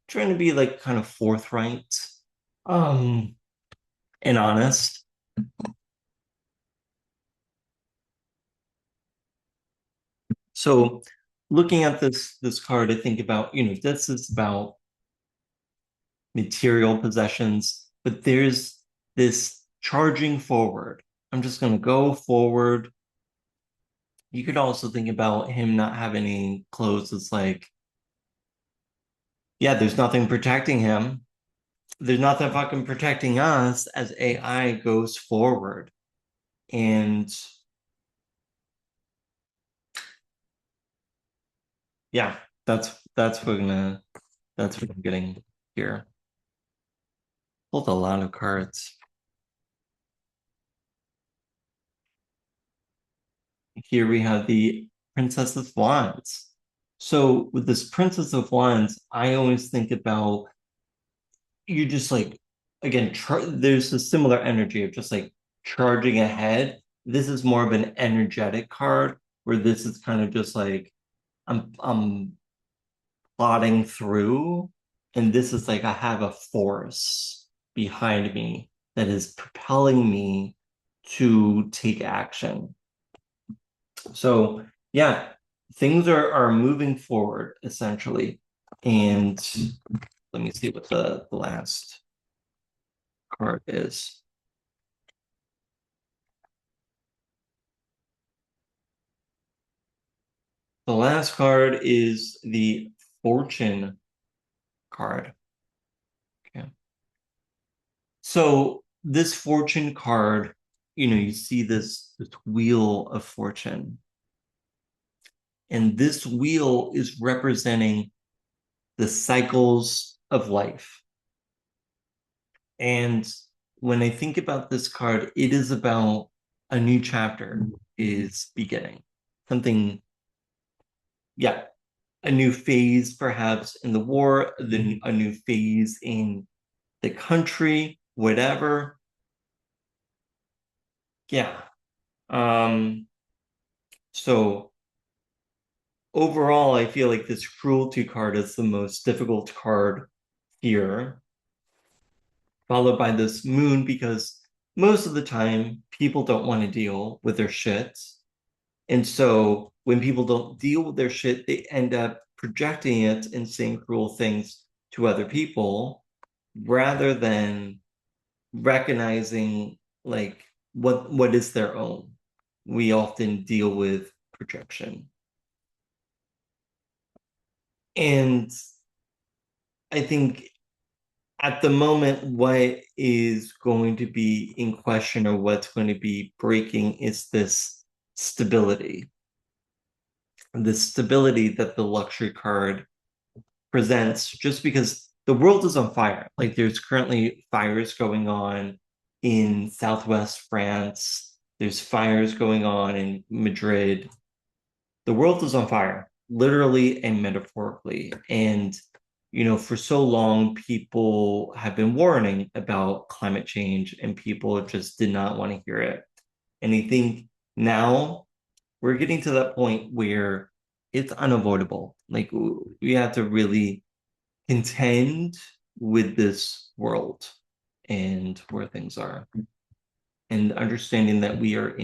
trying to be like kind of forthright um and honest. So looking at this card, I think about, this is about material possessions, but there's this charging forward. I'm just going to go forward. You could also think about him not having any clothes. It's like, yeah, there's nothing protecting him. There's nothing fucking protecting us as AI goes forward. And yeah, that's what I'm getting here. Pulled a lot of cards. Here we have the Princess of Wands. So with this Princess of Wands, I always think about you just like again, there's a similar energy of just like charging ahead. This is more of an energetic card where this is kind of just like I'm plodding through, and this is like I have a force behind me that is propelling me to take action. So yeah, things are moving forward essentially. And let me see what the last card is. The last card is the Fortune card. Okay. So this Fortune card, you see this wheel of fortune. And this wheel is representing the cycles of life. And when I think about this card, it is about a new chapter is beginning. Something, yeah, a new phase perhaps in the war, then a new phase in the country, whatever. Yeah. So overall, I feel like this cruelty card is the most difficult card here, followed by this moon, because most of the time people don't want to deal with their shit. And so when people don't deal with their shit, they end up projecting it and saying cruel things to other people rather than recognizing like what is their own. We often deal with projection. And I think at the moment, what is going to be in question or what's going to be breaking is this stability that the luxury card presents, just because the world is on fire. Like there's currently fires going on in Southwest France, there's fires going on in Madrid. The world is on fire, literally and metaphorically. And, for so long, people have been warning about climate change and people just did not want to hear it. And I think now we're getting to that point where it's unavoidable. Like we have to really contend with this world and where things are, and understanding that we're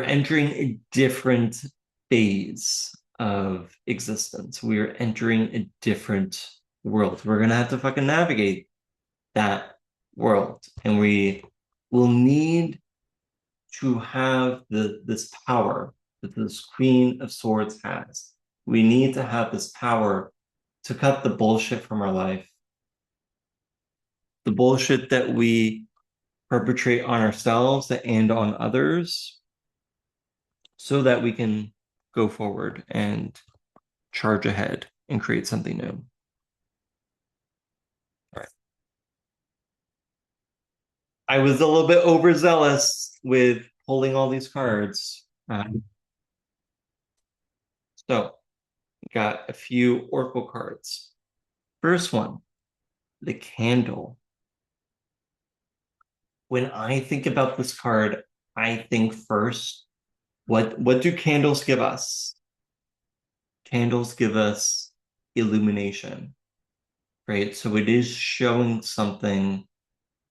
entering a different phase of existence. We're entering a different world. We're gonna have to fucking navigate that world, and we will need to have this power that this Queen of Swords has. We need to have this power to cut the bullshit from our life, the bullshit that we perpetrate on ourselves and on others, so that we can go forward and charge ahead and create something new. All right. I was a little bit overzealous with pulling all these cards. So, got a few Oracle cards. First one, the candle. When I think about this card, I think first, what do candles give us? Candles give us illumination, right? So it is showing something,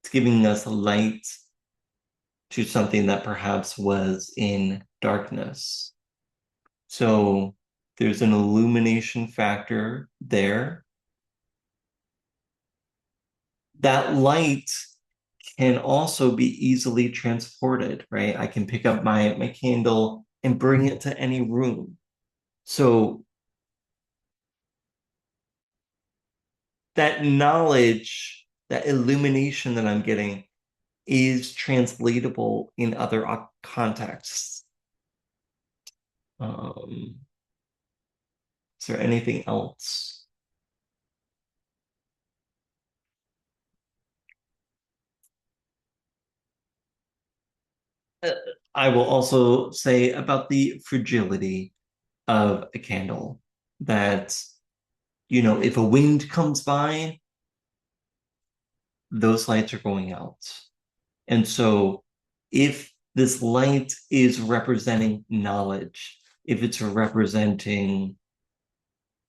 it's giving us light to something that perhaps was in darkness. So there's an illumination factor there. That light can also be easily transported, right? I can pick up my candle and bring it to any room. So that knowledge, that illumination that I'm getting is translatable in other contexts. Is there anything else? Uh, I will also say about the fragility of a candle that, if a wind comes by, those lights are going out. And so if this light is representing knowledge, if it's representing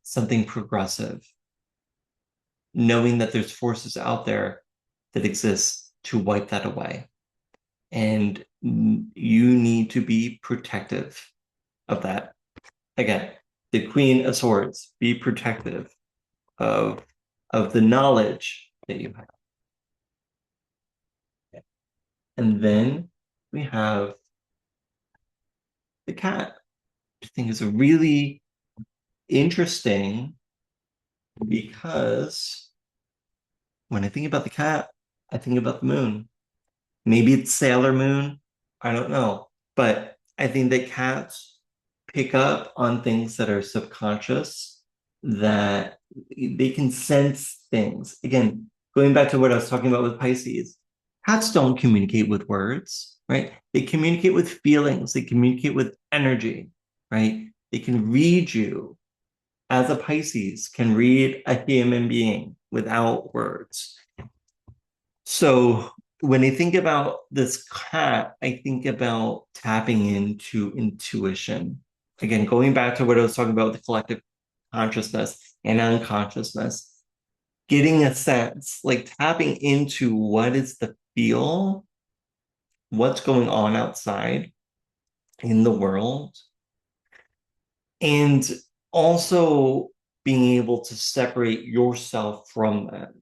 something progressive, knowing that there's forces out there that exist to wipe that away. And you need to be protective of that. Again, the Queen of Swords, be protective of the knowledge that you have. And then we have the cat, which I think is really interesting because when I think about the cat, I think about the moon. Maybe it's Sailor Moon. I don't know. But I think that cats pick up on things that are subconscious, that they can sense things. Again, going back to what I was talking about with Pisces, cats don't communicate with words, right? They communicate with feelings, they communicate with energy, right? They can read you as a Pisces can read a human being without words. So when I think about this cat, I think about tapping into intuition. again, going back to what I was talking about with the collective consciousness and unconsciousness, getting a sense, like tapping into what is the feel, what's going on outside in the world, and also being able to separate yourself from that.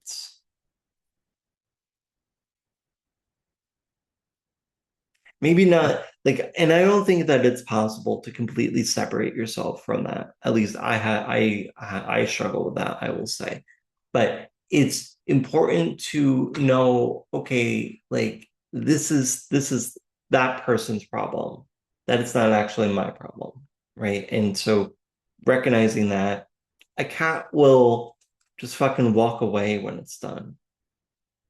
Maybe not like, and I don't think that it's possible to completely separate yourself from that. At least I struggle with that, I will say. But it's important to know, okay, like this is that person's problem. That it's not actually my problem, right? And so recognizing that a cat will just fucking walk away when it's done,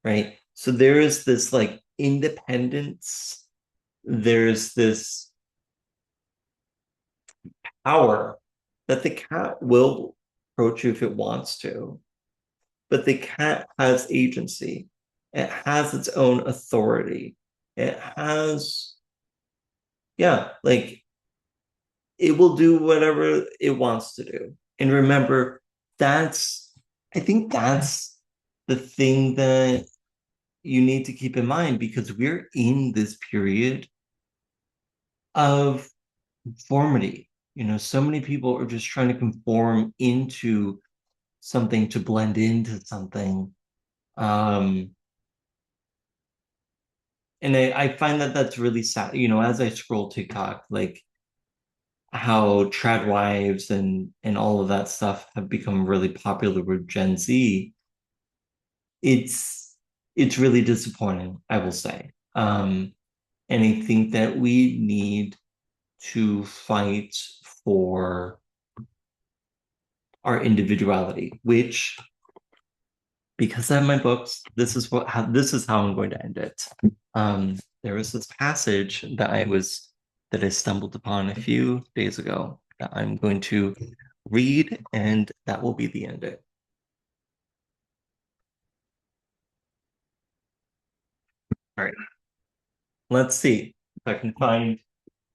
right? So there is this like independence, there's this power that the cat will approach you if it wants to, but the cat has agency. It has its own authority. It has, yeah, like it will do whatever it wants to do. And remember, that's, I think that's the thing that you need to keep in mind because we're in this period of conformity. You know, so many people are just trying to conform into something to blend into something. Um, and I find that that's really sad. You know, as I scroll TikTok, like how trad wives and all of that stuff have become really popular with Gen Z. It's it's really disappointing, I will say. And I think that we need to fight for our individuality, which because I have my books, this is how I'm going to end it. There was this passage that I stumbled upon a few days ago that I'm going to read, and that will be the end of it. All right, let's see if I can find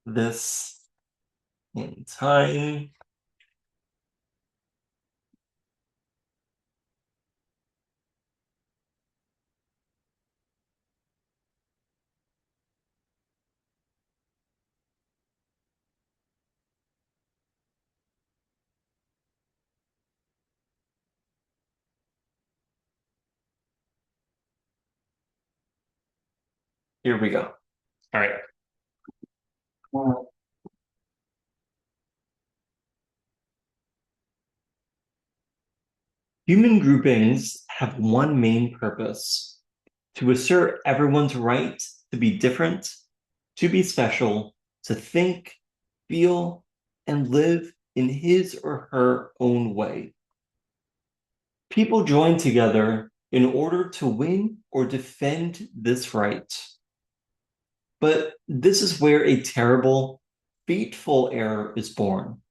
this in time. Here we go. All right. Human groupings have one main purpose: to assert everyone's right to be different, to be special, to think, feel, and live in his or her own way. People join together in order to win or defend this right. But this is where a terrible, fateful error is born: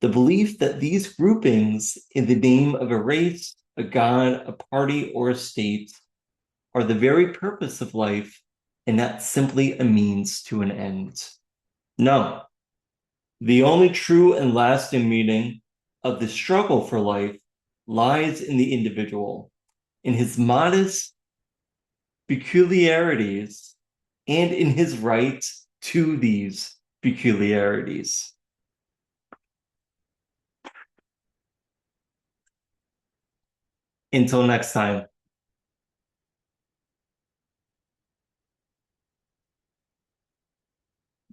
the belief that these groupings, in the name of a race, a god, a party, or a state, are the very purpose of life and not simply a means to an end. No, the only true and lasting meaning of the struggle for life lies in the individual, in his modest peculiarities, and in his right to these peculiarities. Until next time.